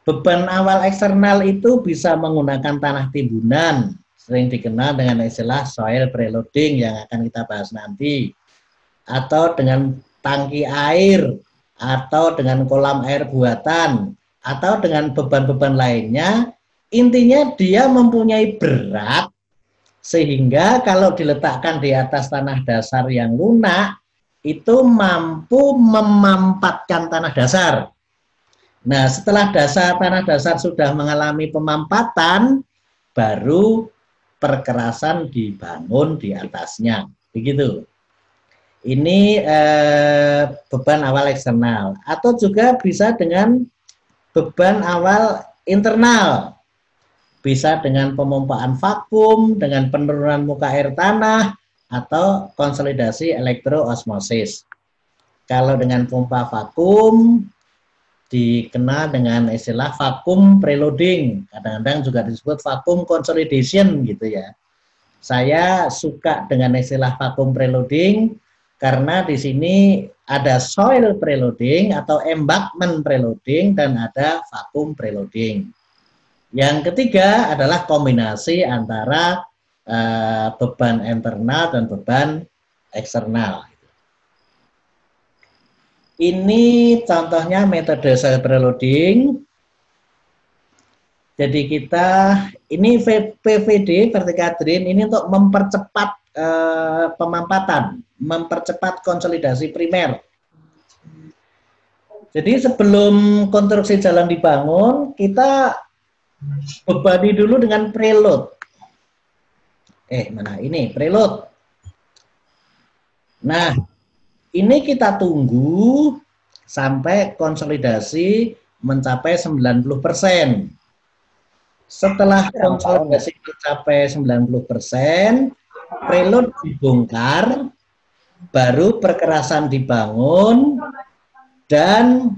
Beban awal eksternal itu bisa menggunakan tanah timbunan, sering dikenal dengan istilah soil preloading yang akan kita bahas nanti, atau dengan tangki air, atau dengan kolam air buatan, atau dengan beban-beban lainnya. Intinya dia mempunyai berat sehingga kalau diletakkan di atas tanah dasar yang lunak itu mampu memampatkan tanah dasar. Nah, setelah tanah dasar sudah mengalami pemampatan, baru perkerasan dibangun di atasnya. Begitu. Ini beban awal eksternal. Atau juga bisa dengan beban awal internal. Bisa dengan pemompaan vakum, dengan penurunan muka air tanah, atau konsolidasi elektroosmosis. Kalau dengan pompa vakum, dikenal dengan istilah vakum preloading. Kadang-kadang juga disebut vakum consolidation gitu ya. Saya suka dengan istilah vakum preloading karena di sini ada soil preloading atau embankment preloading dan ada vakum preloading. Yang ketiga adalah kombinasi antara beban internal dan beban eksternal. Ini contohnya metode soil preloading. Jadi ini PVD, vertical drain, ini untuk mempercepat pemampatan, mempercepat konsolidasi primer. Jadi sebelum konstruksi jalan dibangun, kita bebani dulu dengan preload. Mana ini preload. Nah, ini kita tunggu sampai konsolidasi mencapai 90%. Setelah konsolidasi mencapai 90%, preload dibongkar, baru perkerasan dibangun, dan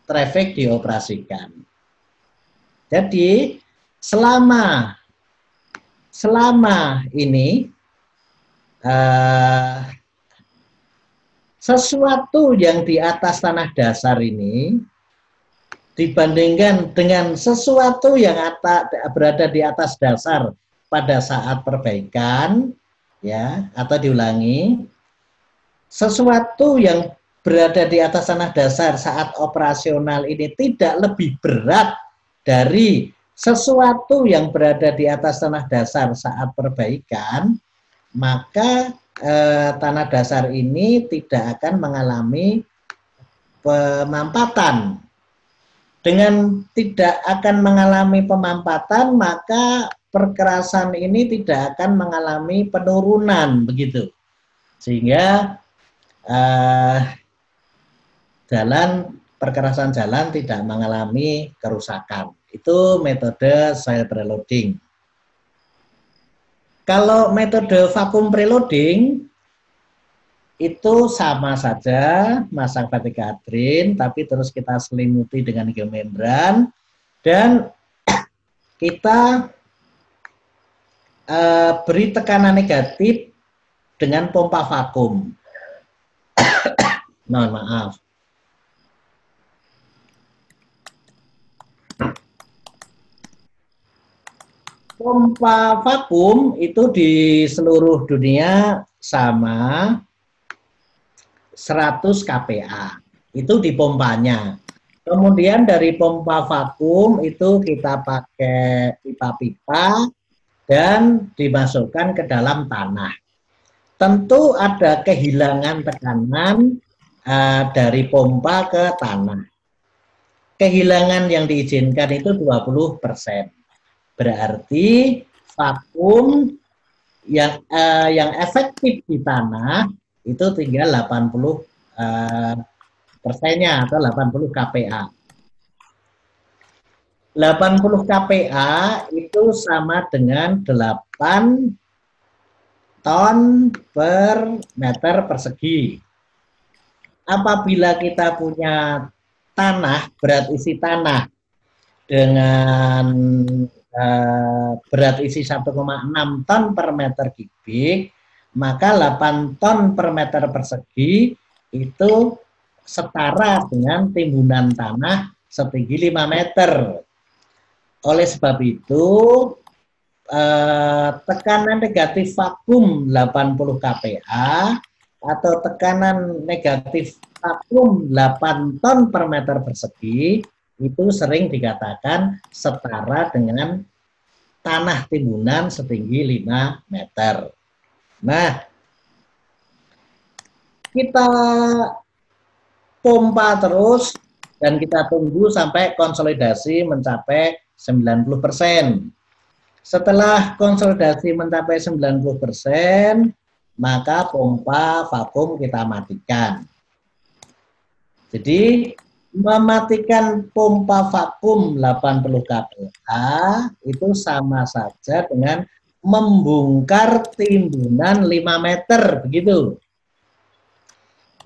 traffic dioperasikan. Jadi selama ini sesuatu yang di atas tanah dasar ini dibandingkan dengan sesuatu yang berada di atas dasar pada saat perbaikan, ya, atau diulangi, sesuatu yang berada di atas tanah dasar saat operasional ini tidak lebih berat dari sesuatu yang berada di atas tanah dasar saat perbaikan, maka tanah dasar ini tidak akan mengalami pemampatan. Dengan tidak akan mengalami pemampatan, maka perkerasan ini tidak akan mengalami penurunan, begitu. Sehingga perkerasan jalan tidak mengalami kerusakan. Itu metode soil preloading. Kalau metode vakum preloading itu sama saja, masang batik adrin, tapi terus kita selimuti dengan geomembran dan kita beri tekanan negatif dengan pompa vakum. Mohon maaf. Pompa vakum itu di seluruh dunia sama 100 kPa. Itu di pompanya. Kemudian dari pompa vakum itu kita pakai pipa-pipa dan dimasukkan ke dalam tanah. Tentu ada kehilangan tekanan dari pompa ke tanah. Kehilangan yang diizinkan itu 20%. Berarti vakum yang efektif di tanah itu tinggal 80 persennya atau 80 kPa. 80 kPa itu sama dengan 8 ton per meter persegi. Apabila kita punya tanah, berat isi tanah dengan berat isi 1,6 ton per meter kubik, maka 8 ton per meter persegi itu setara dengan timbunan tanah setinggi 5 meter. Oleh sebab itu, tekanan negatif vakum 80 kPa atau tekanan negatif vakum 8 ton per meter persegi itu sering dikatakan setara dengan tanah timbunan setinggi 5 meter. Nah, kita pompa terus dan kita tunggu sampai konsolidasi mencapai 90%. Setelah konsolidasi mencapai 90%, maka pompa vakum kita matikan. Jadi mematikan pompa vakum 80 kPa itu sama saja dengan membongkar timbunan 5 meter, begitu.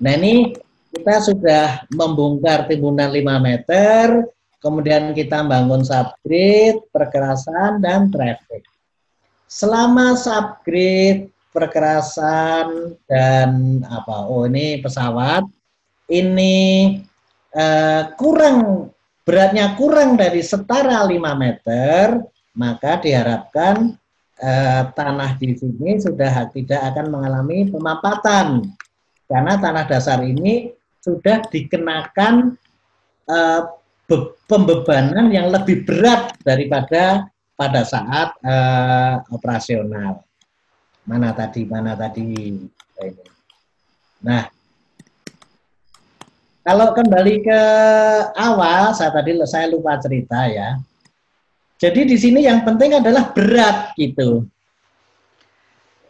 Nah, ini kita sudah membongkar timbunan 5 meter, kemudian kita bangun subgrid, perkerasan, dan traffic. Selama subgrid, perkerasan, dan ini pesawat, ini beratnya kurang dari setara 5 meter, maka diharapkan tanah di sini sudah tidak akan mengalami pemampatan karena tanah dasar ini sudah dikenakan pembebanan yang lebih berat daripada pada saat operasional. Mana tadi? Nah, kalau kembali ke awal, saya lupa cerita ya. Jadi di sini yang penting adalah berat gitu.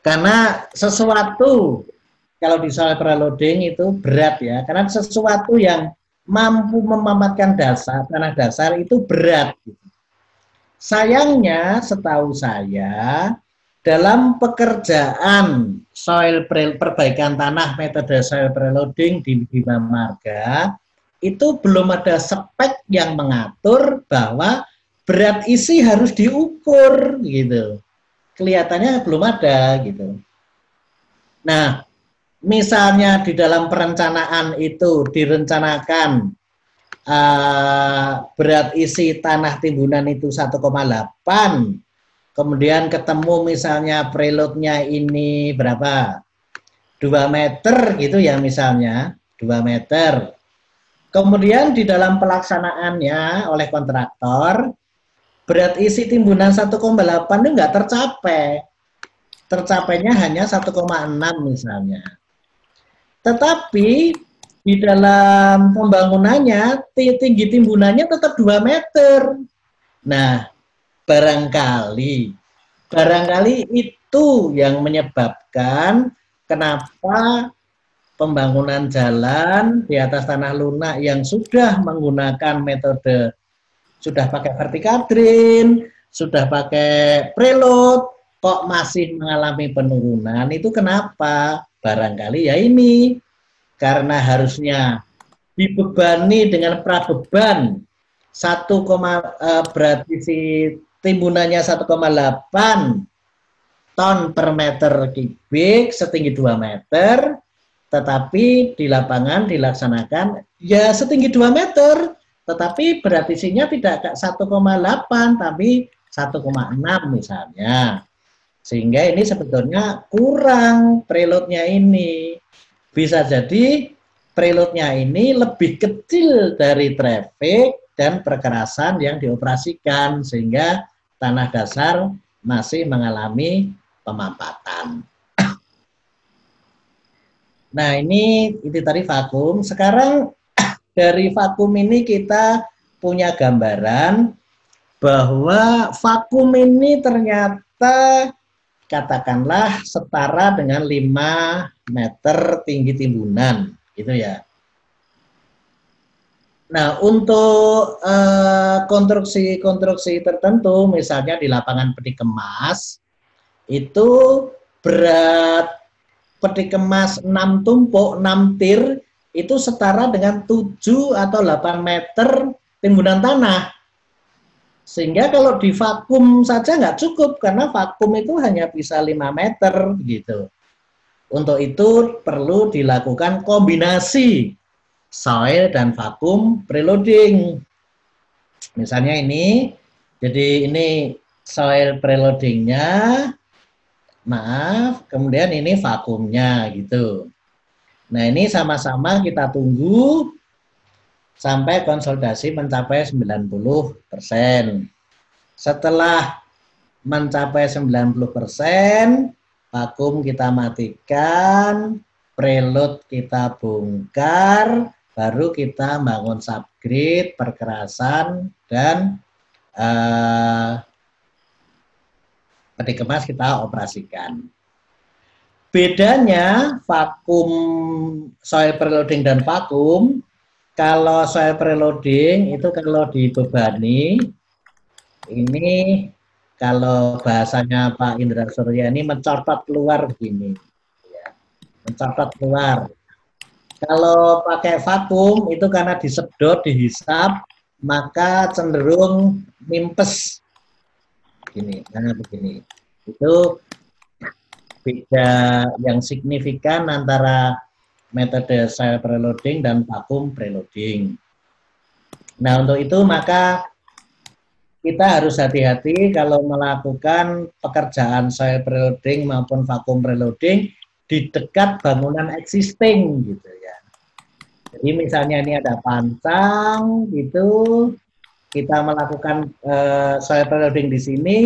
Karena sesuatu kalau di soil preloading itu berat ya, karena sesuatu yang mampu memamatkan tanah dasar itu berat. Sayangnya setahu saya dalam pekerjaan perbaikan tanah metode soil preloading di Bima Marga itu belum ada spek yang mengatur bahwa berat isi harus diukur gitu. Kelihatannya belum ada gitu. Nah, misalnya di dalam perencanaan itu direncanakan berat isi tanah timbunan itu 1,8, kemudian ketemu misalnya preloadnya ini berapa? 2 meter gitu ya misalnya, 2 meter. Kemudian di dalam pelaksanaannya oleh kontraktor, berat isi timbunan 1,8 itu nggak tercapai. Tercapainya hanya 1,6 misalnya. Tetapi di dalam pembangunannya tinggi timbunannya tetap 2 meter. Nah, barangkali itu yang menyebabkan kenapa pembangunan jalan di atas tanah lunak yang sudah menggunakan metode sudah pakai vertical drain, sudah pakai preload, kok masih mengalami penurunan, itu kenapa? Barangkali ya ini, karena harusnya dibebani dengan prabeban 1, berarti si timbunannya 1,8 ton per meter kubik setinggi 2 meter, tetapi di lapangan dilaksanakan ya setinggi 2 meter, tetapi berat isinya tidak 1,8 tapi 1,6 misalnya. Sehingga ini sebetulnya kurang preloadnya ini. Bisa jadi preloadnya ini lebih kecil dari traffic dan perkerasan yang dioperasikan sehingga tanah dasar masih mengalami pemampatan. Nah, ini itu tadi vakum. Sekarang dari vakum ini kita punya gambaran bahwa vakum ini ternyata katakanlah setara dengan 5 meter tinggi timbunan, gitu ya. Nah, untuk konstruksi tertentu, misalnya di lapangan peti kemas, itu berat peti kemas 6 tumpuk, 6 tir, itu setara dengan 7 atau 8 meter timbunan tanah. Sehingga kalau di vakum saja nggak cukup, karena vakum itu hanya bisa 5 meter, gitu. Untuk itu perlu dilakukan kombinasi soil dan vakum preloading. Misalnya ini, jadi ini soil preloadingnya, maaf, kemudian ini vakumnya gitu. Nah, ini sama-sama kita tunggu sampai konsolidasi mencapai 90%. Setelah mencapai 90%, vakum kita matikan, preload kita bongkar, baru kita bangun subgrade, perkerasan, dan peti kemas kita operasikan. Bedanya vakum soil preloading dan vakum, kalau soil preloading itu kalau dibebani, ini kalau bahasanya Pak Indra Surya ini mencortot keluar begini, ya. Mencortot keluar. Kalau pakai vakum itu karena disedot, dihisap, maka cenderung mimpes. Begini, nah begini. Itu beda yang signifikan antara metode soil preloading dan vakum preloading. Nah, untuk itu maka kita harus hati-hati kalau melakukan pekerjaan soil preloading maupun vakum preloading di dekat bangunan existing gitu ya. Jadi misalnya ini ada pancang gitu, kita melakukan soil preloading di sini,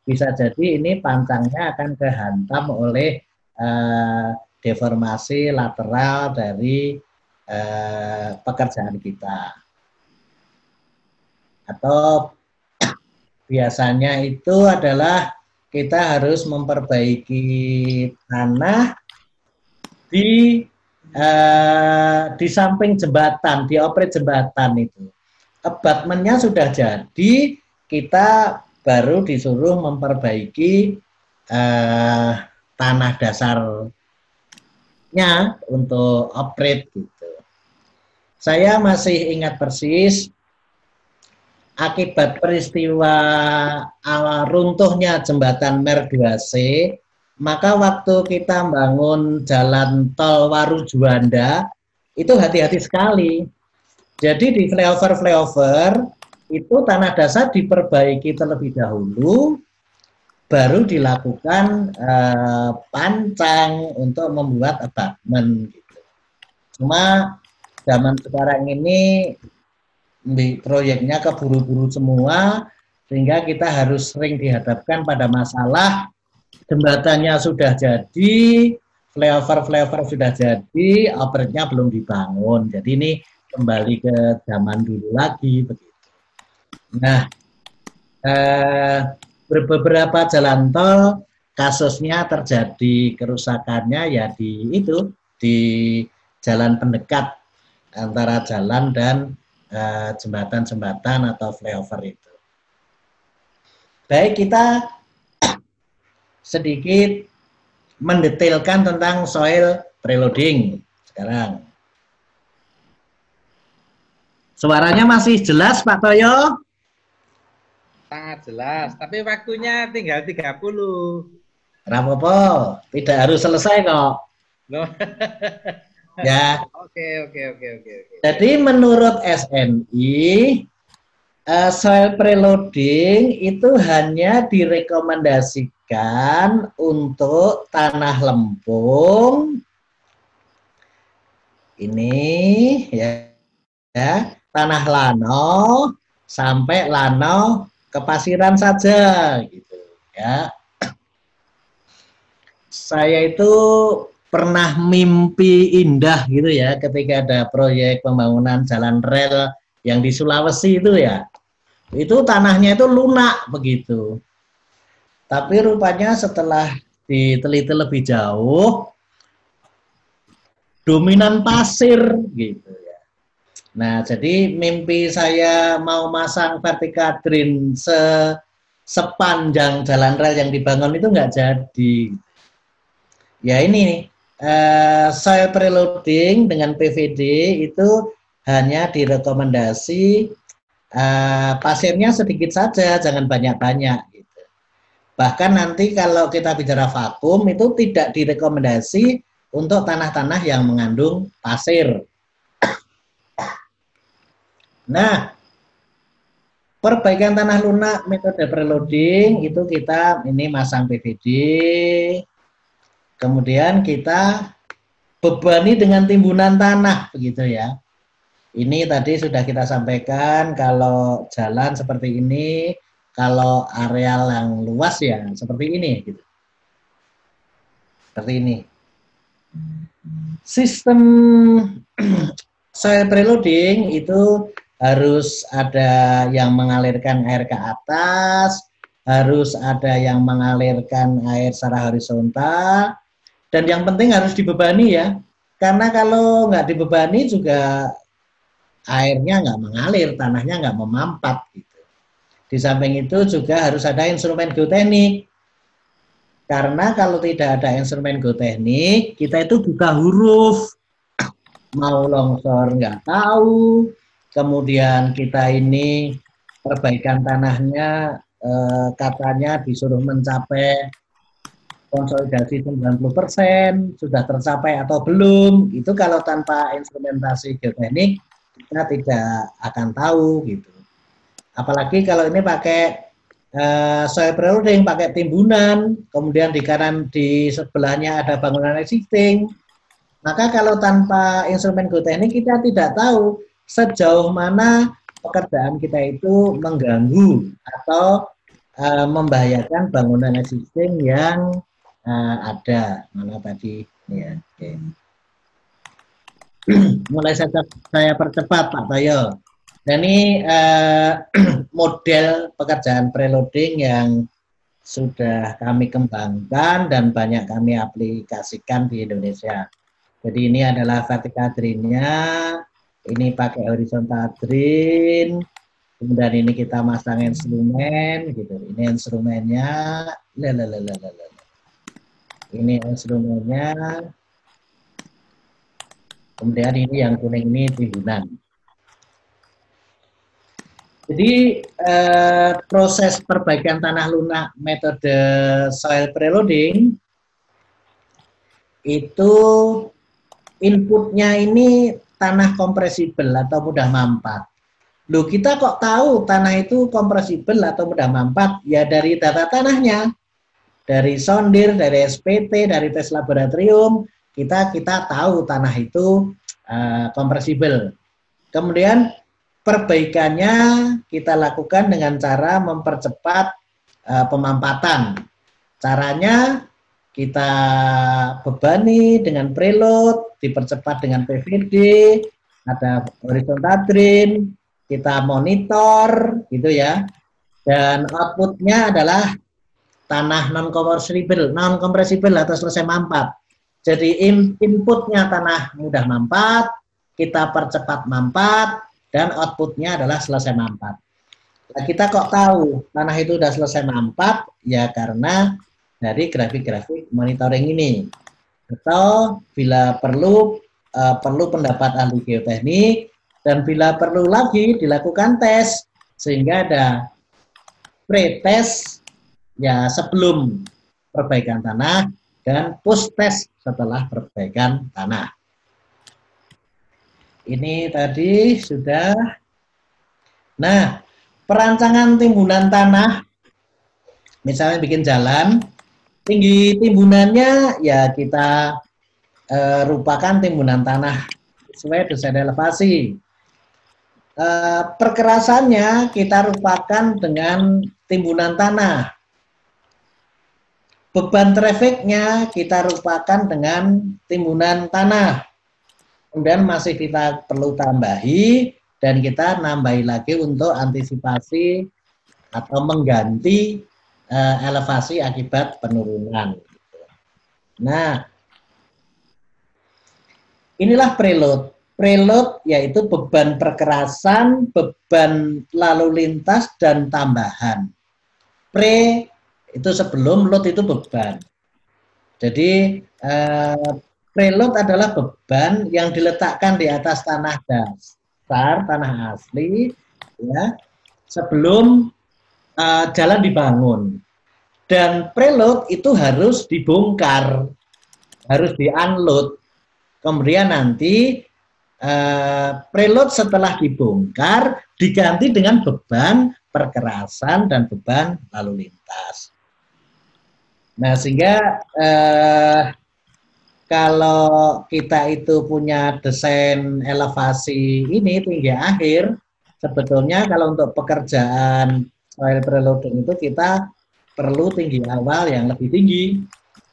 bisa jadi ini pancangnya akan kehantam oleh deformasi lateral dari pekerjaan kita. Atau biasanya itu adalah kita harus memperbaiki tanah di samping jembatan, di operate jembatan itu. Abutmentnya sudah jadi, kita baru disuruh memperbaiki tanah dasarnya untuk operate gitu. Saya masih ingat persis akibat peristiwa runtuhnya jembatan Mer 2C, maka waktu kita bangun jalan tol Waru Juanda itu hati-hati sekali. Jadi di flyover itu tanah dasar diperbaiki terlebih dahulu, baru dilakukan pancang untuk membuat abutment gitu. Cuma zaman sekarang ini proyeknya keburu-buru semua, sehingga kita harus sering dihadapkan pada masalah jembatannya sudah jadi, flyover sudah jadi, operate-nya belum dibangun. Jadi ini kembali ke zaman dulu lagi begitu. Nah, beberapa jalan tol kasusnya terjadi kerusakannya ya di jalan pendekat antara jalan dan jembatan-jembatan atau flyover itu. Baik, kita sedikit mendetailkan tentang soil preloading sekarang. Suaranya masih jelas Pak Toyo? Sangat jelas, tapi waktunya tinggal 30. Rapopo, tidak harus selesai kok. Ya. Oke. Jadi menurut SNI, soil preloading itu hanya direkomendasikan untuk tanah lempung ini ya, tanah lano sampai lano kepasiran saja gitu ya. Saya itu pernah mimpi indah gitu ya ketika ada proyek pembangunan jalan rel yang di Sulawesi itu ya. Itu tanahnya itu lunak begitu. Tapi rupanya setelah diteliti lebih jauh, dominan pasir gitu ya. Nah, jadi mimpi saya mau masang vertical drain sepanjang jalan rel yang dibangun itu nggak jadi. Ya ini soil preloading dengan PVD itu hanya direkomendasi pasirnya sedikit saja, jangan banyak-banyak gitu. Bahkan nanti kalau kita bicara vakum itu tidak direkomendasi untuk tanah-tanah yang mengandung pasir. Nah, perbaikan tanah lunak metode preloading itu kita ini masang PVD, kemudian kita bebani dengan timbunan tanah begitu ya. Ini tadi sudah kita sampaikan, kalau jalan seperti ini, kalau areal yang luas ya seperti ini gitu. Seperti ini. Sistem soil preloading itu harus ada yang mengalirkan air ke atas, harus ada yang mengalirkan air secara horizontal, dan yang penting harus dibebani ya. Karena kalau nggak dibebani juga airnya nggak mengalir, tanahnya nggak memampat gitu. Di samping itu juga harus ada instrumen geoteknik. Karena kalau tidak ada instrumen geoteknik, kita itu buka huruf. Mau longsor nggak tahu, kemudian kita ini perbaikan tanahnya katanya disuruh mencapai konsolidasi 90%, sudah tercapai atau belum. Itu kalau tanpa instrumentasi geoteknik kita tidak akan tahu gitu. Apalagi kalau ini pakai soil preloading, pakai timbunan, kemudian di kanan di sebelahnya ada bangunan existing. Maka kalau tanpa instrumen geoteknik kita tidak tahu sejauh mana pekerjaan kita itu mengganggu atau membahayakan bangunan existing yang ada. Mana tadi ya. Okay. Mulai saya percepat Pak Toyo. Nah ini model pekerjaan preloading yang sudah kami kembangkan dan banyak kami aplikasikan di Indonesia. Jadi ini adalah vertical drain-nya, ini pakai horizontal drain, kemudian ini kita masang instrumen, gitu. Ini instrumennya, ini instrumennya, kemudian ini yang kuning ini timbunan. Jadi proses perbaikan tanah lunak metode soil preloading itu inputnya ini tanah kompresibel atau mudah mampat. Loh kita kok tahu tanah itu kompresibel atau mudah mampat? Ya dari data tanahnya, dari sondir, dari SPT, dari tes laboratorium kita tahu tanah itu kompresibel. Kemudian perbaikannya kita lakukan dengan cara mempercepat pemampatan. Caranya kita bebani dengan preload, dipercepat dengan PVD, ada horizontal drain, kita monitor gitu ya. Dan outputnya adalah tanah non-kompresibel atau selesai mampat. Jadi inputnya tanah mudah mampat, kita percepat mampat, dan outputnya adalah selesai mampat. Nah, kita kok tahu tanah itu sudah selesai mampat? Ya karena dari grafik-grafik monitoring ini. Atau bila perlu pendapat ahli geoteknik, dan bila perlu lagi dilakukan tes, sehingga ada pre-tes ya sebelum perbaikan tanah dan post-tes setelah perbaikan tanah. Ini tadi sudah. Nah, perancangan timbunan tanah, misalnya bikin jalan, tinggi timbunannya ya kita rupakan timbunan tanah sesuai desain elevasi. Perkerasannya kita rupakan dengan timbunan tanah. Beban trafficnya kita rupakan dengan timbunan tanah. Kemudian masih kita perlu tambahi dan kita nambahi lagi untuk antisipasi atau mengganti elevasi akibat penurunan. Nah, inilah preload. Preload yaitu beban perkerasan, beban lalu lintas, dan tambahan. Pre itu sebelum, load itu beban. Jadi preload adalah beban yang diletakkan di atas tanah dasar, tanah asli, ya, sebelum jalan dibangun. Dan preload itu harus dibongkar, harus di-unload. Kemudian nanti preload setelah dibongkar diganti dengan beban perkerasan dan beban lalu lintas. Nah, sehingga kalau kita itu punya desain elevasi ini tinggi akhir, sebetulnya kalau untuk pekerjaan soil preloading itu kita perlu tinggi awal yang lebih tinggi,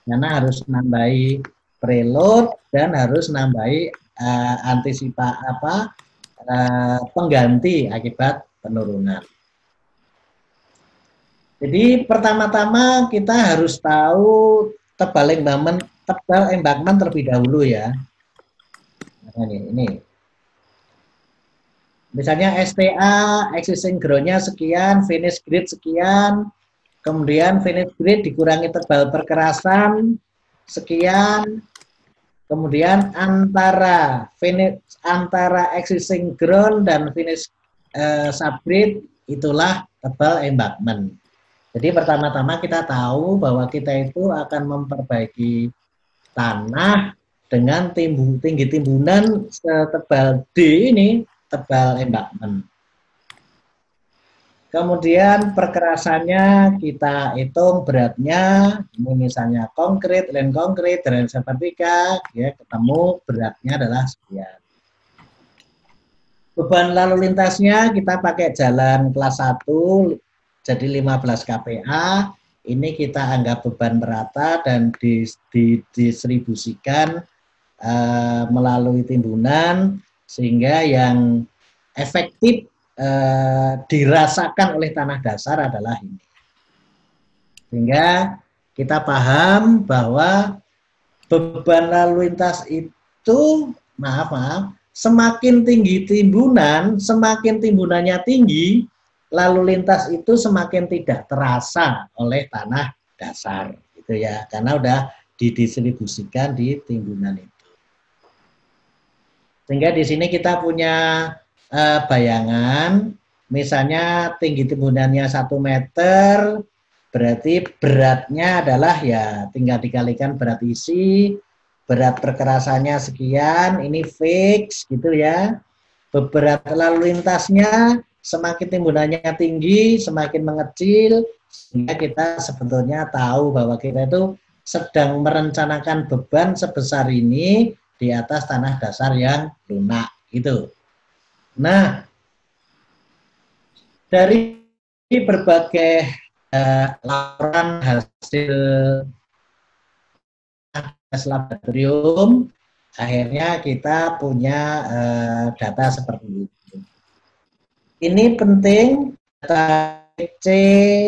karena harus nambahi preload dan harus nambahi pengganti akibat penurunan. Jadi pertama-tama kita harus tahu tebal embankment terlebih dahulu ya. Nah, ini. Misalnya STA, existing ground-nya sekian, finish grade sekian, kemudian finish grade dikurangi tebal perkerasan sekian, kemudian antara existing ground dan finish subgrade itulah tebal embankment. Jadi pertama-tama kita tahu bahwa kita itu akan memperbaiki tanah dengan tinggi timbunan setebal D ini, tebal embankment. Kemudian perkerasannya kita hitung beratnya, ini misalnya konkrit, land konkrit, drainase vertikal, ya ketemu beratnya adalah sekian. Beban lalu lintasnya kita pakai jalan kelas 1, jadi 15 kPa, ini kita anggap beban merata dan didistribusikan melalui timbunan, sehingga yang efektif dirasakan oleh tanah dasar adalah ini. Sehingga kita paham bahwa beban lalu lintas itu, maaf, semakin tinggi timbunan, semakin timbunannya tinggi, lalu lintas itu semakin tidak terasa oleh tanah dasar, gitu ya, karena udah didistribusikan di timbunan itu. Sehingga di sini kita punya bayangan, misalnya tinggi timbunannya 1 meter, berarti beratnya adalah ya tinggal dikalikan berat isi, berat perkerasannya sekian, ini fix gitu ya. Berat lalu lintasnya semakin timbunannya tinggi, semakin mengecil, sehingga kita sebetulnya tahu bahwa kita itu sedang merencanakan beban sebesar ini di atas tanah dasar yang lunak gitu. Nah, dari berbagai laporan hasil laboratorium, akhirnya kita punya data seperti itu. Ini penting, data C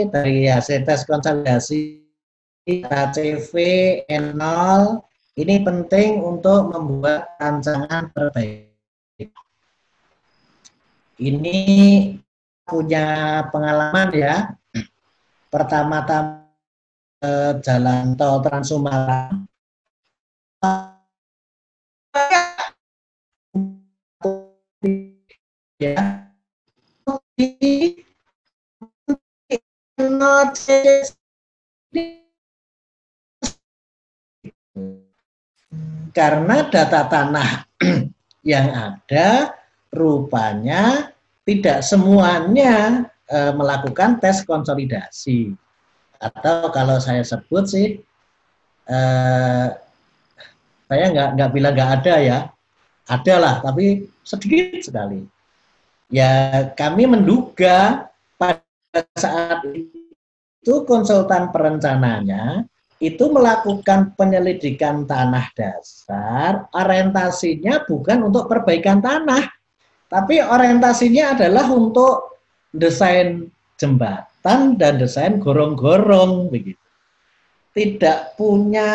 dari hasil tes konsolidasi, data CV, N0, ini penting untuk membuat rancangan perbaikan. Ini punya pengalaman ya. Pertama-tama jalan tol Trans Sumatera ya. Karena data tanah yang ada rupanya tidak semuanya melakukan tes konsolidasi, atau kalau saya sebut sih saya nggak bilang nggak ada ya, ada lah tapi sedikit sekali. Ya kami menduga pada saat itu konsultan perencananya itu melakukan penyelidikan tanah dasar, orientasinya bukan untuk perbaikan tanah, tapi orientasinya adalah untuk desain jembatan dan desain gorong-gorong begitu. Tidak punya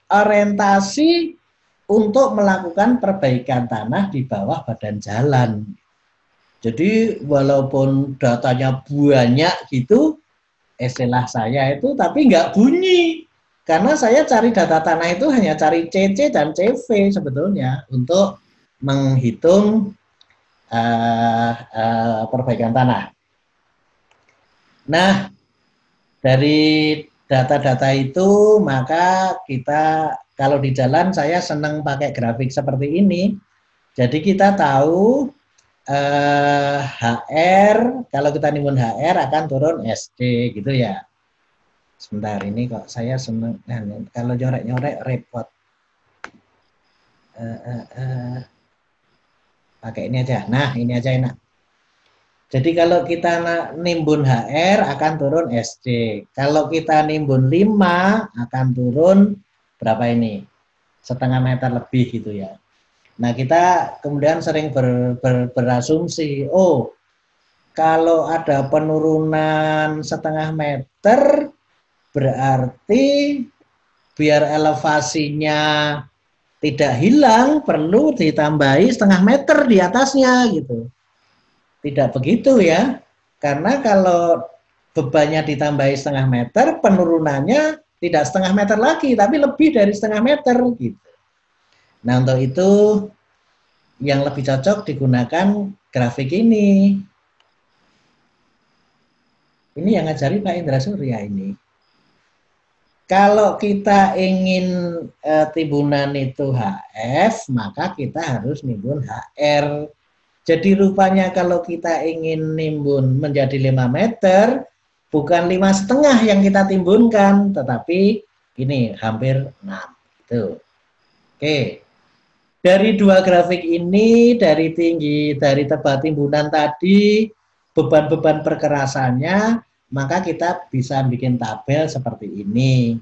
orientasi untuk melakukan perbaikan tanah di bawah badan jalan. Jadi walaupun datanya banyak gitu, istilah saya itu, tapi nggak bunyi. Karena saya cari data tanah itu hanya cari CC dan CV sebetulnya untuk menghitung perbaikan tanah. Nah, dari data-data itu maka kita kalau di jalan saya senang pakai grafik seperti ini. Jadi kita tahu HR, kalau kita nimbun HR akan turun SD gitu ya. Sebentar, ini kok saya senang, kalau nyorek-nyorek repot. Pakai ini aja. Nah, ini aja enak. Jadi kalau kita nimbun HR akan turun SD. Kalau kita nimbun 5 akan turun berapa ini? 0,5 meter lebih gitu ya. Nah, kita kemudian sering berasumsi, oh, kalau ada penurunan 0,5 meter, berarti biar elevasinya tidak hilang, perlu ditambahi 0,5 meter di atasnya gitu. Tidak begitu ya, karena kalau bebannya ditambahi 0,5 meter, penurunannya tidak 0,5 meter lagi, tapi lebih dari 0,5 meter gitu. Nah, untuk itu yang lebih cocok digunakan grafik ini. Ini yang ngajari Pak Indra Surya ini. Kalau kita ingin timbunan itu HF, maka kita harus nimbun HR. Jadi rupanya kalau kita ingin nimbun menjadi 5 meter, bukan 5,5 yang kita timbunkan, tetapi ini hampir 6. Gitu. Oke. Dari dua grafik ini, dari tinggi, dari tebal timbunan tadi, beban-beban perkerasannya, maka kita bisa bikin tabel seperti ini.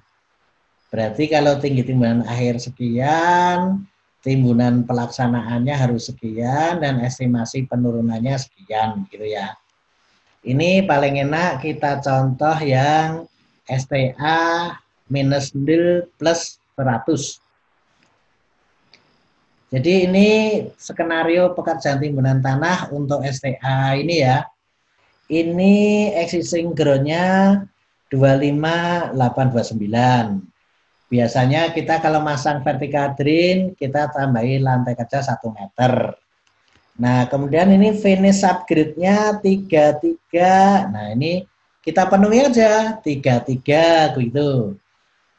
Berarti kalau tinggi timbunan akhir sekian, timbunan pelaksanaannya harus sekian dan estimasi penurunannya sekian gitu ya. Ini paling enak kita contoh yang STA minus nil plus 100. Jadi ini skenario pekerjaan timbunan tanah untuk STA ini ya. Ini existing ground-nya 25829. Biasanya kita kalau masang vertical drain kita tambahin lantai kaca 1 meter. Nah, kemudian ini finish upgrade-nya 33. Nah, ini kita penuhi aja 33 gitu.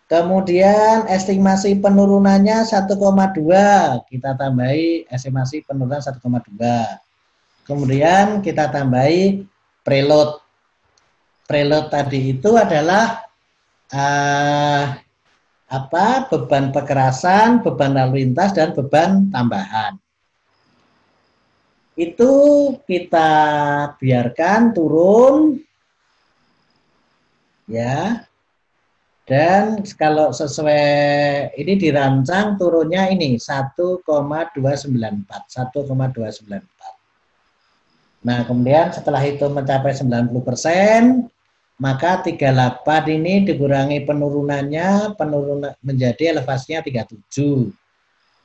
Kemudian estimasi penurunannya 1,2. Kita tambahi estimasi penurunan 1,2. Kemudian kita tambahi preload. Preload tadi itu adalah beban pekerasan, beban lalu lintas, dan beban tambahan. Itu kita biarkan turun ya. Dan kalau sesuai ini dirancang turunnya ini 1,294. Nah, kemudian setelah itu mencapai 90%, maka 38 ini dikurangi penurunannya, menjadi elevasinya 37.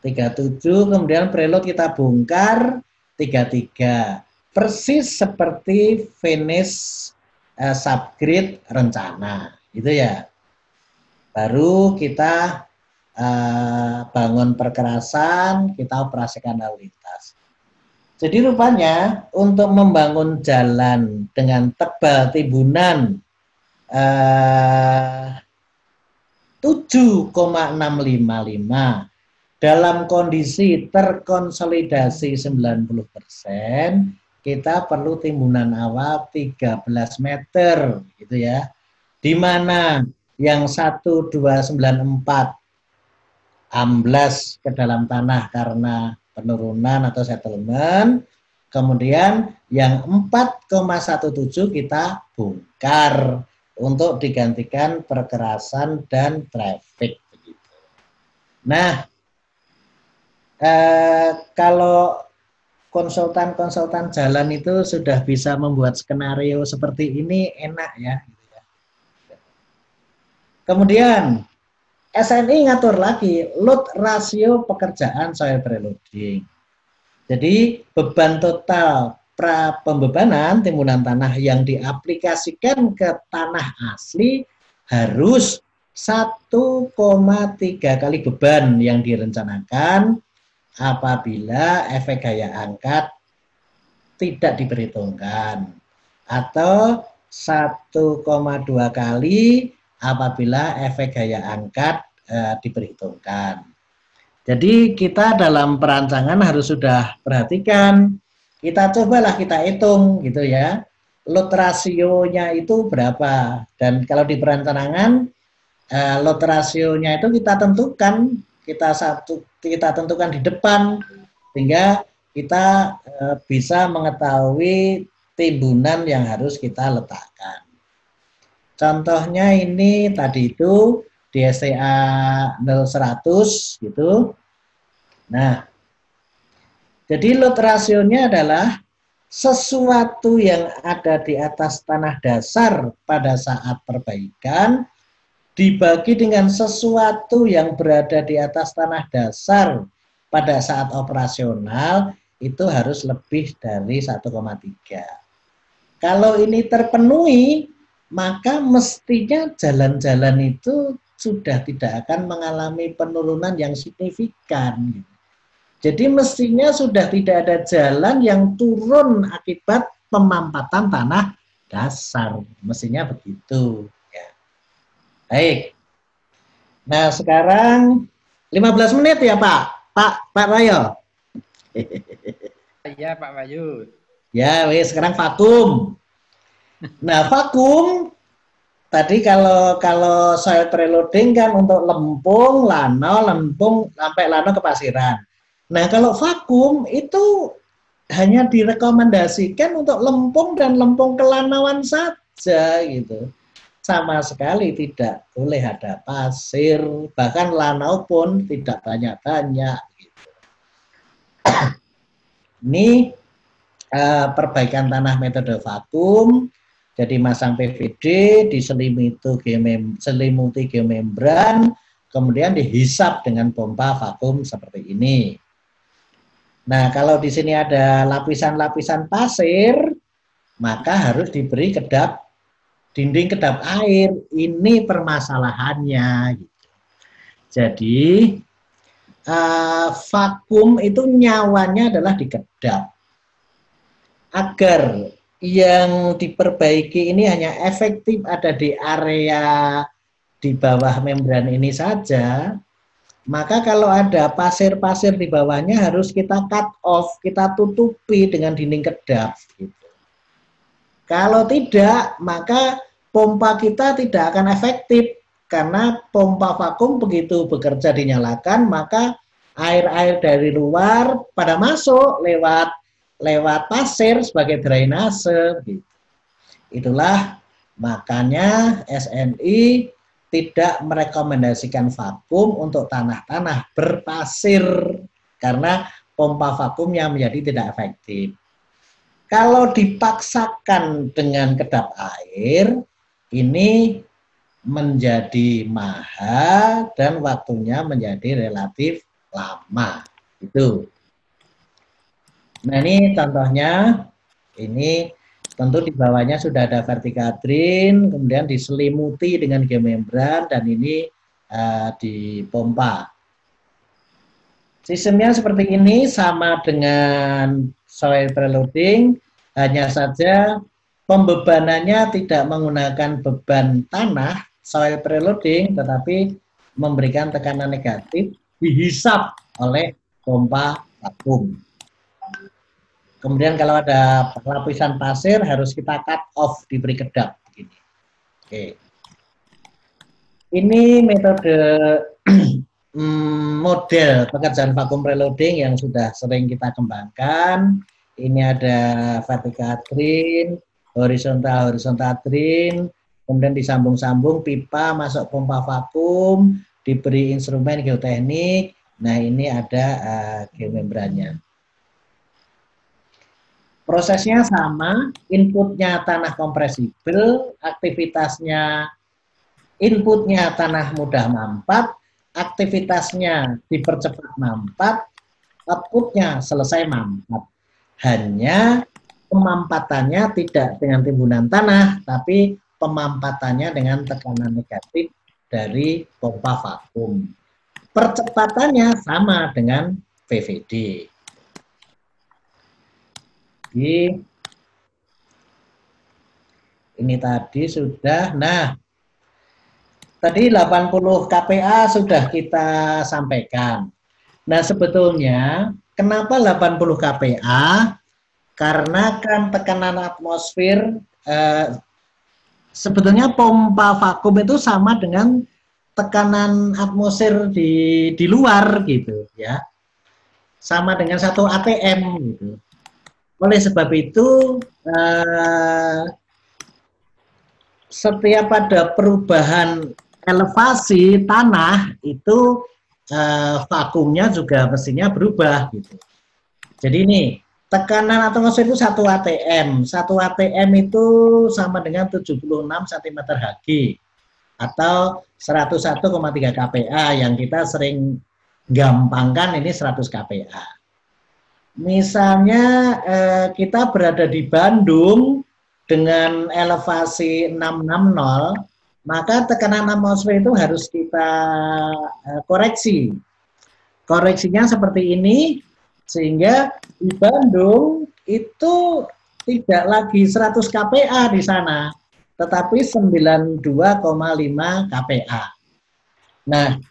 37 kemudian preload kita bongkar 33. Persis seperti finish subgrade rencana, gitu ya. Baru kita bangun perkerasan, kita operasikan lalu lintas. Jadi rupanya untuk membangun jalan dengan tebal timbunan 7,655 dalam kondisi terkonsolidasi 90%, kita perlu timbunan awal 13 meter gitu ya. Di mana yang 1294 amblas ke dalam tanah karena penurunan atau settlement, kemudian yang 4,17 kita bongkar untuk digantikan perkerasan dan traffic. Nah, kalau konsultan-konsultan jalan itu sudah bisa membuat skenario seperti ini, enak ya. Kemudian SNI ngatur lagi load rasio pekerjaan soil preloading. Jadi beban total pra pembebanan timbunan tanah yang diaplikasikan ke tanah asli harus 1,3 kali beban yang direncanakan apabila efek gaya angkat tidak diperhitungkan, atau 1,2 kali apabila efek gaya angkat diperhitungkan. Jadi kita dalam perancangan harus sudah perhatikan, kita cobalah kita hitung gitu ya, load rasionya itu berapa, dan kalau di perencanaan load rasionya itu kita tentukan, kita tentukan di depan sehingga kita bisa mengetahui timbunan yang harus kita letakkan. Contohnya ini tadi itu di STA 0100 gitu. Nah, jadi load rasionya adalah sesuatu yang ada di atas tanah dasar pada saat perbaikan dibagi dengan sesuatu yang berada di atas tanah dasar pada saat operasional, itu harus lebih dari 1,3. Kalau ini terpenuhi, maka mestinya jalan-jalan itu sudah tidak akan mengalami penurunan yang signifikan. Jadi mestinya sudah tidak ada jalan yang turun akibat pemampatan tanah dasar. Mestinya begitu. Ya. Baik. Nah sekarang 15 menit ya Pak Rayo. Iya Pak Bayu. Ya, sekarang vakum. Nah, vakum tadi kalau soil preloading kan untuk lempung, lempung sampai lano ke pasiran. Nah, kalau vakum itu hanya direkomendasikan untuk lempung dan lempung kelanauan saja gitu. Sama sekali tidak boleh ada pasir, bahkan lanau pun tidak banyak-banyak gitu. Ini perbaikan tanah metode vakum, jadi masang PVD, diselimuti geomembran, kemudian dihisap dengan pompa vakum seperti ini. Nah, kalau di sini ada lapisan-lapisan pasir, maka harus diberi dinding kedap air. Ini permasalahannya. Jadi, vakum itu nyawanya adalah di kedap. Agar yang diperbaiki ini hanya efektif ada di area di bawah membran ini saja, maka kalau ada pasir-pasir di bawahnya harus kita cut off, kita tutupi dengan dinding kedap. Gitu. Kalau tidak, maka pompa kita tidak akan efektif, karena pompa vakum begitu bekerja dinyalakan, maka air-air dari luar pada masuk lewat pasir sebagai drainase. Gitu. Itulah makanya SNI tidak merekomendasikan vakum untuk tanah-tanah berpasir karena pompa vakumnya menjadi tidak efektif. Kalau dipaksakan dengan kedap air, ini menjadi mahal dan waktunya menjadi relatif lama. Itu. Nah, ini contohnya, ini tentu di bawahnya sudah ada vertical drain, kemudian diselimuti dengan geomembran, dan ini dipompa. Sistemnya seperti ini, sama dengan soil preloading, hanya saja pembebanannya tidak menggunakan beban tanah, soil preloading, tetapi memberikan tekanan negatif, dihisap oleh pompa vakum. Kemudian kalau ada lapisan pasir harus kita cut off, diberi kedap. Begini. Oke. Ini metode model pekerjaan vakum preloading yang sudah sering kita kembangkan. Ini ada vertical drain, horizontal drain, kemudian disambung-sambung pipa masuk pompa vakum, diberi instrumen geoteknik. Nah, ini ada geomembrannya. Prosesnya sama, inputnya tanah kompresibel, aktivitasnya inputnya tanah mudah mampat, aktivitasnya dipercepat mampat, outputnya selesai mampat. Hanya pemampatannya tidak dengan timbunan tanah, tapi pemampatannya dengan tekanan negatif dari pompa vakum. Percepatannya sama dengan VVD. Ini tadi sudah, nah tadi 80 kPa sudah kita sampaikan. Nah, sebetulnya kenapa 80 kPa? Karena kan tekanan atmosfer, sebetulnya pompa vakum itu sama dengan tekanan atmosfer di luar gitu ya. Sama dengan 1 atm gitu. Oleh sebab itu, setiap ada perubahan elevasi tanah itu vakumnya juga mestinya berubah gitu. Jadi ini tekanan atmosfer itu 1 atm. 1 atm itu sama dengan 76 cm3 atau 101,3 kPa yang kita sering gampangkan ini 100 kPa. Misalnya kita berada di Bandung dengan elevasi 660, maka tekanan atmosfer itu harus kita koreksi. Koreksinya seperti ini, sehingga di Bandung itu tidak lagi 100 kPa di sana, tetapi 92,5 kPa. Nah,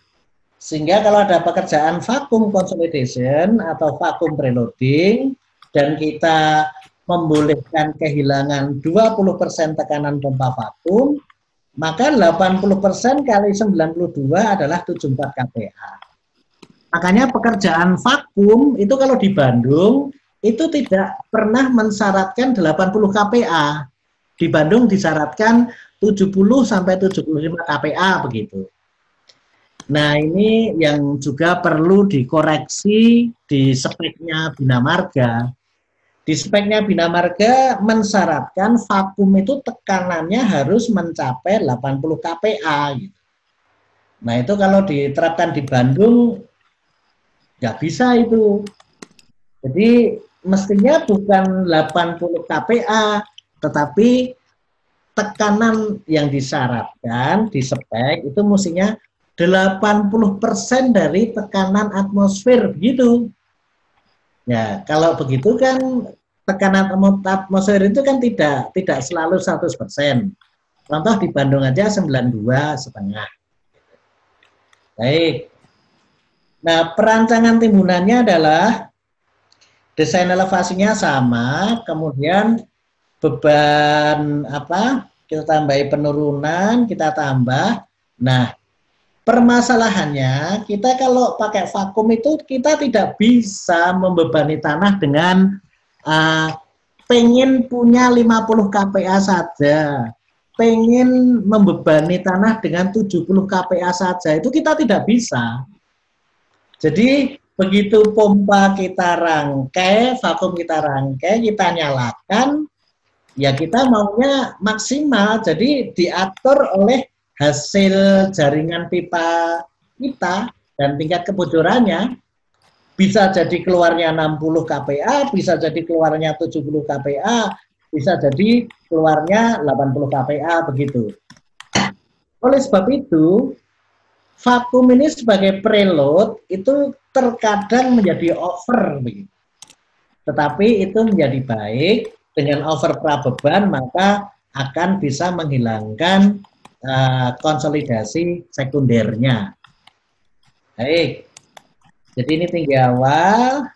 sehingga kalau ada pekerjaan vakum consolidation atau vakum preloading dan kita membolehkan kehilangan 20% tekanan pompa vakum, maka 80% kali 92 adalah 74 kPa. Makanya pekerjaan vakum itu kalau di Bandung itu tidak pernah mensyaratkan 80 kPa. Di Bandung disyaratkan 70 sampai 75 kPa begitu. Nah, ini yang juga perlu dikoreksi di speknya Bina Marga. Di speknya Bina Marga mensyaratkan vakum itu tekanannya harus mencapai 80 kPa. Gitu. Nah itu kalau diterapkan di Bandung, nggak bisa itu. Jadi mestinya bukan 80 kPa, tetapi tekanan yang disyaratkan di spek itu mestinya 80% dari tekanan atmosfer, begitu. Ya, kalau begitu kan tekanan atmosfer itu kan tidak selalu 100%. Contoh di Bandung aja 92,5. Baik. Nah, perancangan timbunannya adalah desain elevasinya sama, kemudian beban apa? Kita tambahi penurunan, kita tambah. Nah, permasalahannya kita kalau pakai vakum itu kita tidak bisa membebani tanah dengan pengen punya 50 kPa saja, pengen membebani tanah dengan 70 kPa saja, itu kita tidak bisa. Jadi begitu pompa kita rangkai, vakum kita rangkai, kita nyalakan, ya kita maunya maksimal, jadi diatur oleh hasil jaringan pipa kita dan tingkat kebocorannya. Bisa jadi keluarnya 60 kPa, bisa jadi keluarnya 70 kPa, bisa jadi keluarnya 80 kPa, begitu. Oleh sebab itu, vakum ini sebagai preload itu terkadang menjadi over, begitu. Tetapi itu menjadi baik, dengan over prabeban maka akan bisa menghilangkan konsolidasi sekundernya. Baik, jadi ini tinggi awal,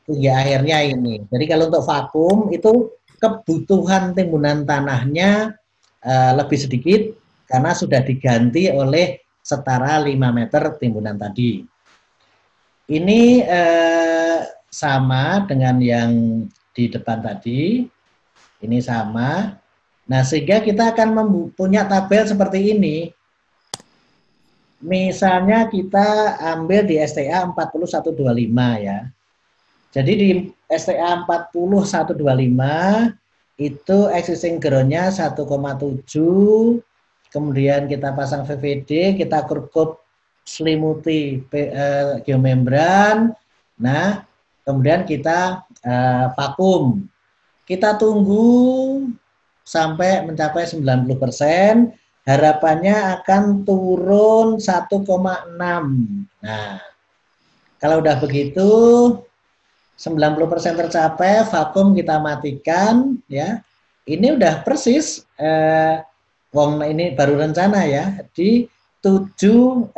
tinggi akhirnya ini. Jadi kalau untuk vakum itu kebutuhan timbunan tanahnya lebih sedikit karena sudah diganti oleh setara 5 meter timbunan tadi. Ini sama dengan yang di depan tadi. Ini sama. Nah, sehingga kita akan punya tabel seperti ini. Misalnya kita ambil di STA 40125 ya. Jadi di STA 40125 itu existing ground-nya 1,7, kemudian kita pasang VVD, kita kurkup selimuti geomembran. Nah, kemudian kita vakum. Kita tunggu sampai mencapai 90%, harapannya akan turun 1,6. Nah, kalau udah begitu 90% tercapai, vakum kita matikan ya. Ini udah persis ini baru rencana ya di 792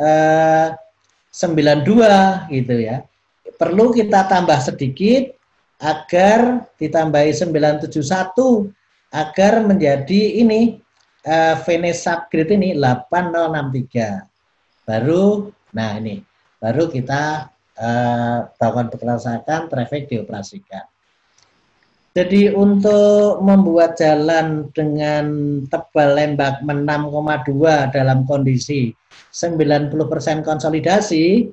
gitu ya. Perlu kita tambah sedikit agar ditambahi 971 agar menjadi ini Venice subgrid ini 8063. Baru nah ini baru kita bangun kerusakan, traffic dioperasikan. Jadi untuk membuat jalan dengan tebal lembak 6,2 dalam kondisi 90% konsolidasi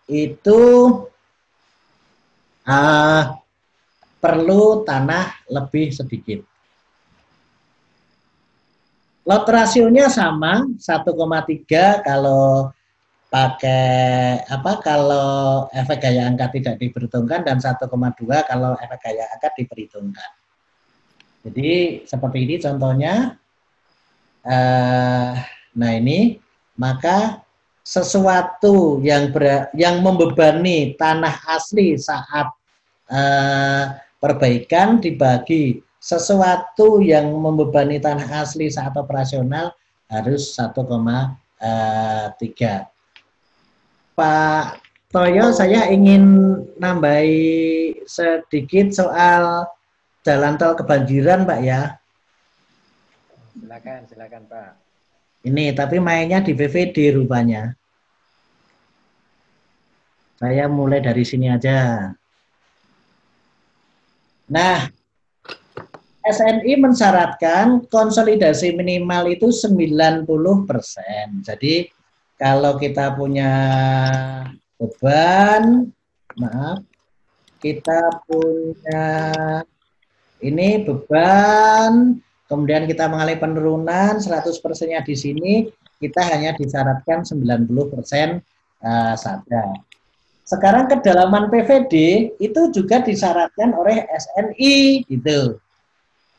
itu perlu tanah lebih sedikit. Lot rasionya sama 1,3 kalau pakai kalau efek gaya angkat tidak diperhitungkan dan 1,2 kalau efek gaya angkat diperhitungkan. Jadi seperti ini contohnya. Nah ini maka sesuatu yang membebani tanah asli saat perbaikan dibagi sesuatu yang membebani tanah asli saat operasional harus 1,3. Pak Toyo, saya ingin nambahi sedikit soal jalan tol kebanjiran, Pak ya. Silakan Pak. Ini tapi mainnya di VVD rupanya. Saya mulai dari sini aja. Nah, SNI mensyaratkan konsolidasi minimal itu 90%. Jadi kalau kita punya beban, maaf, kita punya Ini beban, kemudian kita mengalami penurunan 100%-nya di sini, kita hanya disyaratkan 90% saja. Sekarang kedalaman PVD itu juga disyaratkan oleh SNI gitu.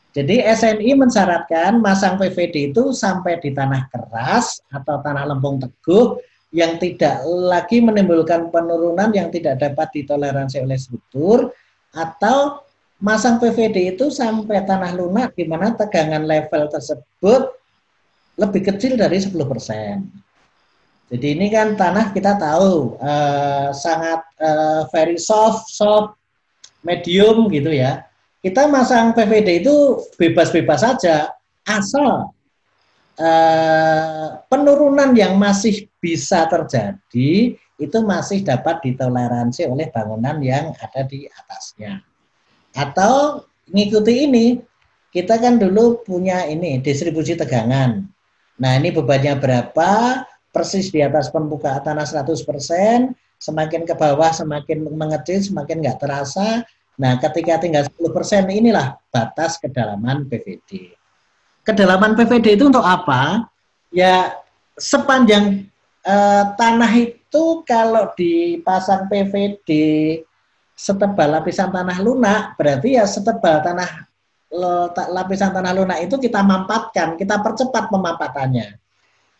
Jadi SNI mensyaratkan masang PVD itu sampai di tanah keras atau tanah lempung teguh yang tidak lagi menimbulkan penurunan yang tidak dapat ditoleransi oleh struktur, atau masang PVD itu sampai tanah lunak di mana tegangan level tersebut lebih kecil dari 10%. Jadi ini kan tanah kita tahu sangat very soft, medium gitu ya. Kita masang PVD itu bebas-bebas saja, asal penurunan yang masih bisa terjadi itu masih dapat ditoleransi oleh bangunan yang ada di atasnya. Atau ngikuti ini, kita kan dulu punya ini distribusi tegangan. Nah ini bebannya berapa, persis di atas permukaan tanah 100%, semakin ke bawah semakin mengecil, semakin nggak terasa. Nah, ketika tinggal 10% inilah batas kedalaman PVD. Kedalaman PVD itu untuk apa? Ya, sepanjang tanah itu kalau dipasang PVD setebal lapisan tanah lunak, berarti ya setebal lapisan tanah lunak itu kita mampatkan, kita percepat pemampatannya.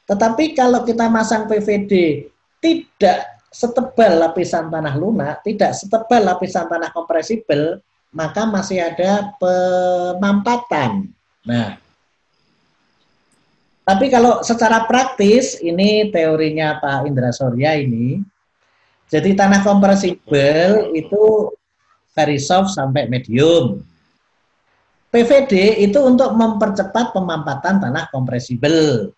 Tetapi kalau kita masang PVD tidak setebal lapisan tanah lunak, tidak setebal lapisan tanah kompresibel, maka masih ada pemampatan. Nah, tapi kalau secara praktis, ini teorinya Pak Indra Surya ini, jadi tanah kompresibel itu very soft sampai medium. PVD itu untuk mempercepat pemampatan tanah kompresibel.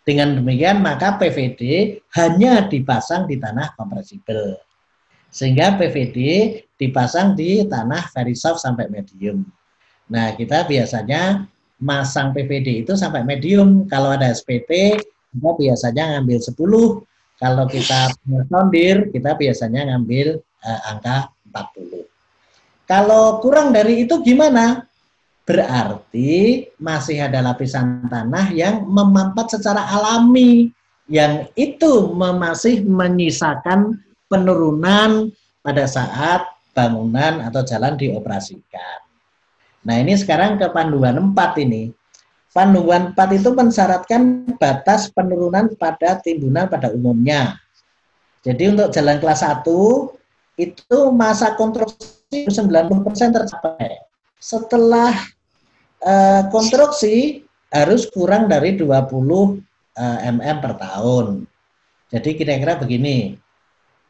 Dengan demikian maka PVD hanya dipasang di tanah kompresibel. Sehingga PVD dipasang di tanah very soft sampai medium. Nah, kita biasanya masang PVD itu sampai medium. Kalau ada SPT, kita biasanya ngambil 10. Kalau kita sondir, kita biasanya ngambil angka 40. Kalau kurang dari itu gimana? Berarti masih ada lapisan tanah yang memampat secara alami, yang itu masih menyisakan penurunan pada saat bangunan atau jalan dioperasikan. Nah ini sekarang ke panduan 4 ini. Panduan 4 itu mensyaratkan batas penurunan pada timbunan pada umumnya. Jadi untuk jalan kelas 1 itu masa konstruksi 90% tercapai. Setelah konstruksi harus kurang dari 20 mm per tahun. Jadi kira-kira begini,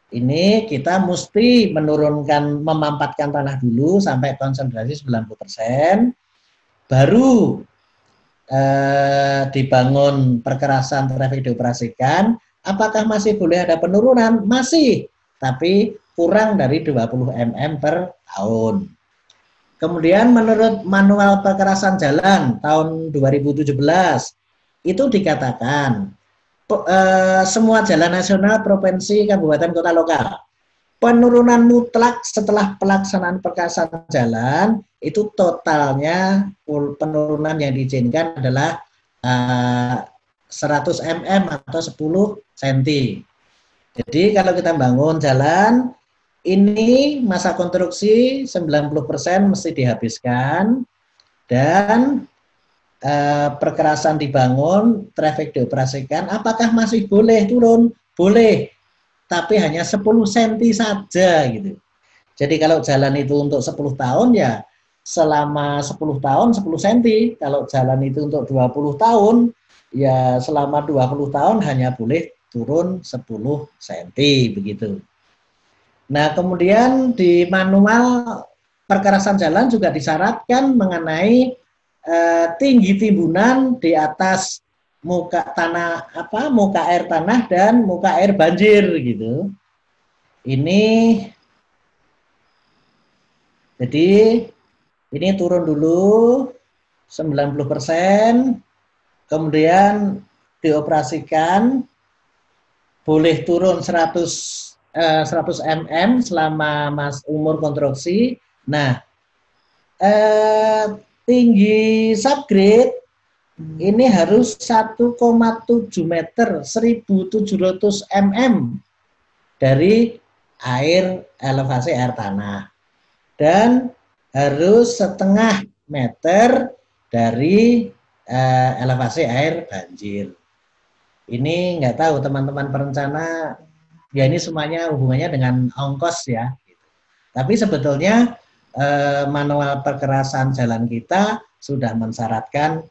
ini kita mesti menurunkan, memampatkan tanah dulu sampai konsentrasi 90%, baru dibangun perkerasan trafik dioperasikan. Apakah masih boleh ada penurunan? Masih, tapi kurang dari 20 mm per tahun. Kemudian menurut manual perkerasan jalan tahun 2017 itu dikatakan semua jalan nasional, provinsi, kabupaten, kota, lokal, penurunan mutlak setelah pelaksanaan perkerasan jalan itu totalnya penurunan yang diizinkan adalah 100 mm atau 10 cm. Jadi kalau kita bangun jalan, ini masa konstruksi 90% mesti dihabiskan, dan perkerasan dibangun, trafik dioperasikan. Apakah masih boleh turun? Boleh, tapi hanya 10 cm saja gitu. Jadi kalau jalan itu untuk 10 tahun ya selama 10 tahun 10 cm. Kalau jalan itu untuk 20 tahun ya selama 20 tahun hanya boleh turun 10 cm begitu. Nah, kemudian di manual perkerasan jalan juga disyaratkan mengenai tinggi timbunan di atas muka tanah muka air tanah dan muka air banjir gitu. Ini jadi ini turun dulu 90%, kemudian dioperasikan boleh turun 100 mm selama umur konstruksi. Nah, tinggi subgrade ini harus 1,7 meter, 1.700 mm dari elevasi air tanah. Dan harus 0,5 meter dari elevasi air banjir. Ini nggak tahu teman-teman perencana, ya ini semuanya hubungannya dengan ongkos ya. Tapi sebetulnya manual perkerasan jalan kita sudah mensyaratkan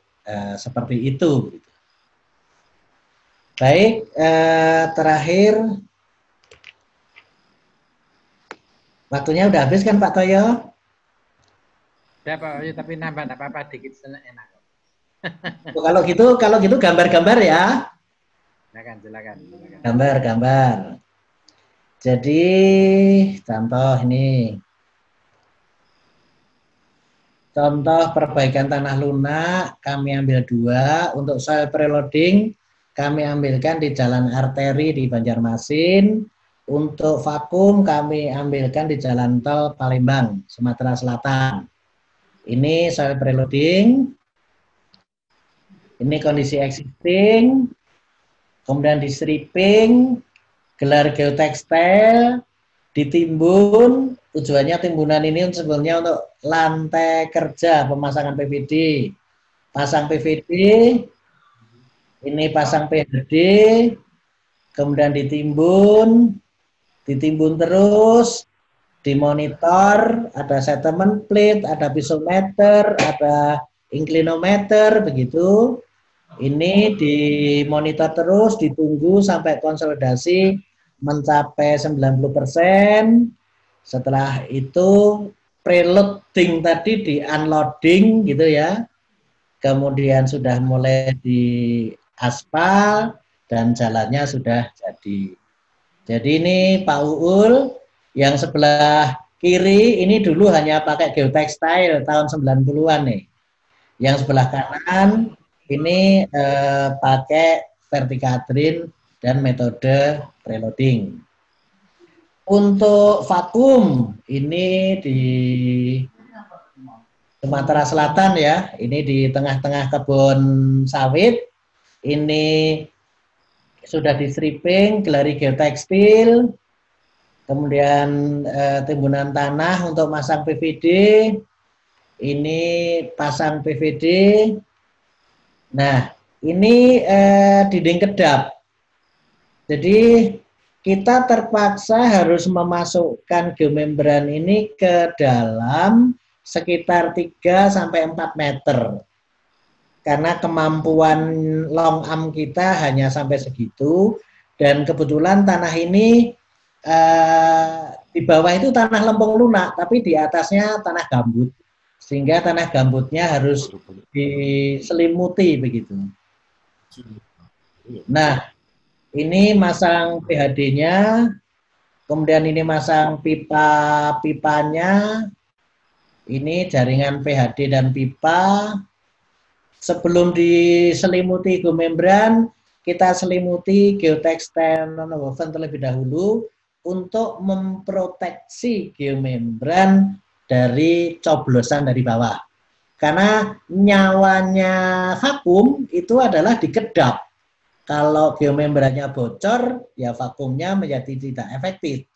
seperti itu. Baik, terakhir waktunya udah habis kan Pak Toyo? Udah Pak Wahyu, tapi nambah enggak apa-apa dikit enak. Kalau gitu gambar-gambar ya. Silakan. Gambar. Jadi contoh ini. Contoh perbaikan tanah lunak kami ambil 2. Untuk soil preloading kami ambilkan di jalan arteri di Banjarmasin. Untuk vakum kami ambilkan di jalan tol Palembang, Sumatera Selatan. Ini soil preloading. Ini kondisi existing. Kemudian di stripping, gelar geotekstil, ditimbun. Tujuannya timbunan ini sebenarnya untuk lantai kerja pemasangan PVD. Pasang PVD, ini pasang PHD, kemudian ditimbun terus, dimonitor, ada settlement plate, ada pisometer, ada inclinometer, begitu. Ini dimonitor terus, ditunggu sampai konsolidasi mencapai 90%. Setelah itu preloading tadi di unloading gitu ya. Kemudian sudah mulai di aspal dan jalannya sudah jadi. Jadi ini Pak Uul yang sebelah kiri ini dulu hanya pakai geotekstil tahun 90-an nih. Yang sebelah kanan ini pakai vertikadrin dan metode preloading. Untuk vakum ini di Sumatera Selatan ya, ini di tengah-tengah kebun sawit. Ini sudah di stripping, gelari geotekstil, kemudian timbunan tanah untuk masang PVD. Ini pasang PVD. Nah, ini dinding kedap. Jadi kita terpaksa harus memasukkan geomembran ini ke dalam sekitar 3-4 meter. Karena kemampuan long arm kita hanya sampai segitu. Dan kebetulan tanah ini di bawah itu tanah lempung lunak, tapi di atasnya tanah gambut. Sehingga tanah gambutnya harus diselimuti begitu. Nah, ini masang PHD-nya, kemudian ini masang pipa-pipanya, ini jaringan PHD dan pipa. Sebelum diselimuti geomembran, kita selimuti geotekstil nonwoven terlebih dahulu untuk memproteksi geomembran dari coblosan dari bawah. Karena nyawanya vakum itu adalah di kedap. Kalau geomembrannya bocor, ya vakumnya menjadi tidak efektif.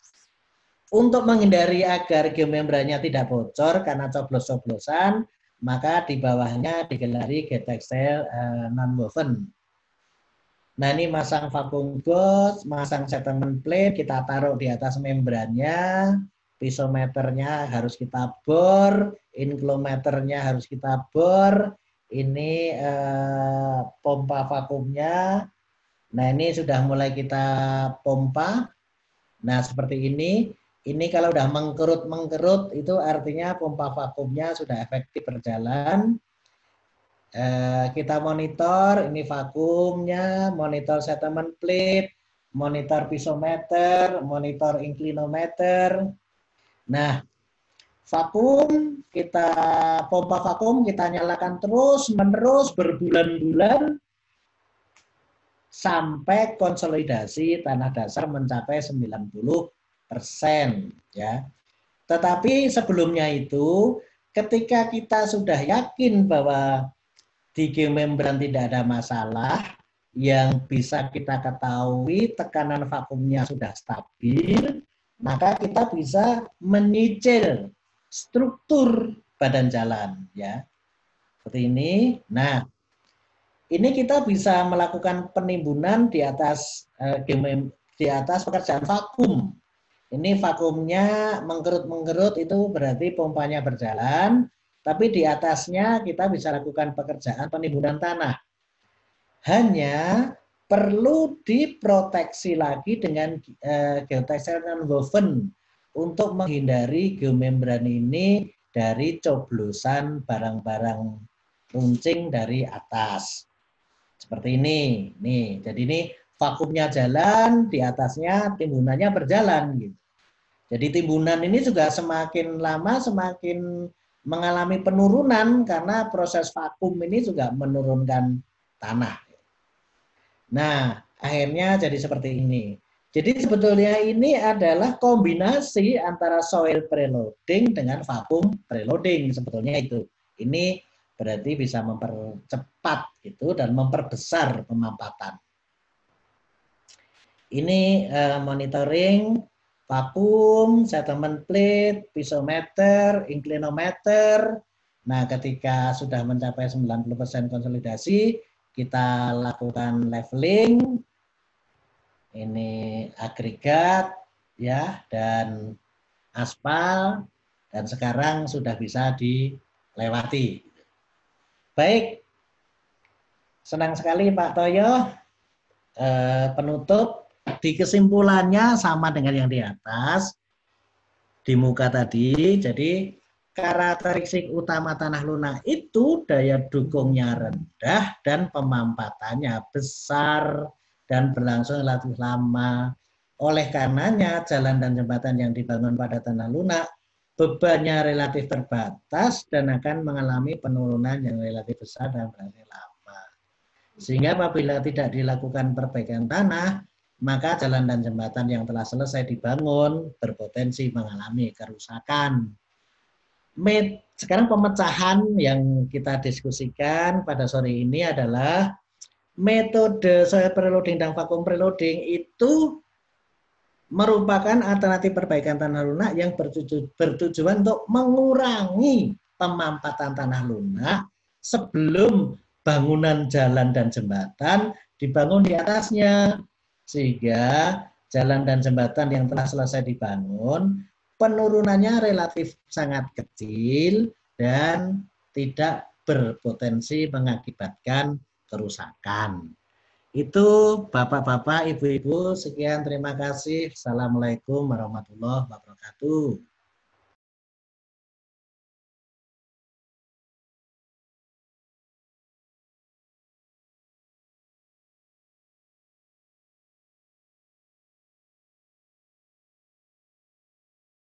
Untuk menghindari agar geomembrannya tidak bocor karena coblos-coblosan, maka di bawahnya digelari geotekstil nonwoven. Nah ini masang vakum gauge, masang settlement plate, kita taruh di atas membrannya, pisometernya harus kita bor, inclinometernya harus kita bor, ini pompa vakumnya. Nah ini sudah mulai kita pompa. Nah seperti ini. Ini kalau udah mengkerut itu artinya pompa vakumnya sudah efektif berjalan. Kita monitor, ini vakumnya, monitor settlement plate, monitor pisometer, monitor inclinometer. Nah, vakum, pompa vakum kita nyalakan terus-menerus berbulan-bulan sampai konsolidasi tanah dasar mencapai 90%. Ya. Tetapi sebelumnya itu ketika kita sudah yakin bahwa di geomembran tidak ada masalah, yang bisa kita ketahui tekanan vakumnya sudah stabil, maka kita bisa menyicil struktur badan jalan, ya. Seperti ini. Nah, ini kita bisa melakukan penimbunan di atas pekerjaan vakum. Ini vakumnya mengkerut-mengkerut, itu berarti pompanya berjalan, tapi di atasnya kita bisa lakukan pekerjaan penimbunan tanah. Hanya perlu diproteksi lagi dengan geotextile nonwoven untuk menghindari geomembran ini dari coblosan barang-barang runcing dari atas. Seperti ini. Nih, jadi ini vakumnya jalan, di atasnya timbunannya berjalan gitu. Jadi timbunan ini juga semakin lama semakin mengalami penurunan karena proses vakum ini juga menurunkan tanah. Nah, akhirnya jadi seperti ini. Jadi sebetulnya ini adalah kombinasi antara soil preloading dengan vakum preloading sebetulnya itu. Ini berarti bisa mempercepat itu dan memperbesar pemampatan. Ini monitoring vakum, settlement plate, pisometer, inclinometer. Nah, ketika sudah mencapai 90% konsolidasi, kita lakukan leveling, ini agregat, ya, dan aspal, dan sekarang sudah bisa dilewati. Baik, senang sekali Pak Toyo. Penutup, di kesimpulannya sama dengan yang di atas, di muka tadi. Jadi karakteristik utama tanah lunak itu daya dukungnya rendah dan pemampatannya besar dan berlangsung relatif lama. Oleh karenanya jalan dan jembatan yang dibangun pada tanah lunak bebannya relatif terbatas dan akan mengalami penurunan yang relatif besar dan relatif lama. Sehingga apabila tidak dilakukan perbaikan tanah, maka jalan dan jembatan yang telah selesai dibangun berpotensi mengalami kerusakan. Sekarang pemecahan yang kita diskusikan pada sore ini adalah metode soil preloading dan vacuum preloading itu merupakan alternatif perbaikan tanah lunak yang bertujuan untuk mengurangi pemampatan tanah lunak sebelum bangunan jalan dan jembatan dibangun di atasnya. Sehingga jalan dan jembatan yang telah selesai dibangun penurunannya relatif sangat kecil dan tidak berpotensi mengakibatkan kerusakan. Itu Bapak-bapak, Ibu-ibu, sekian terima kasih. Assalamualaikum warahmatullahi wabarakatuh.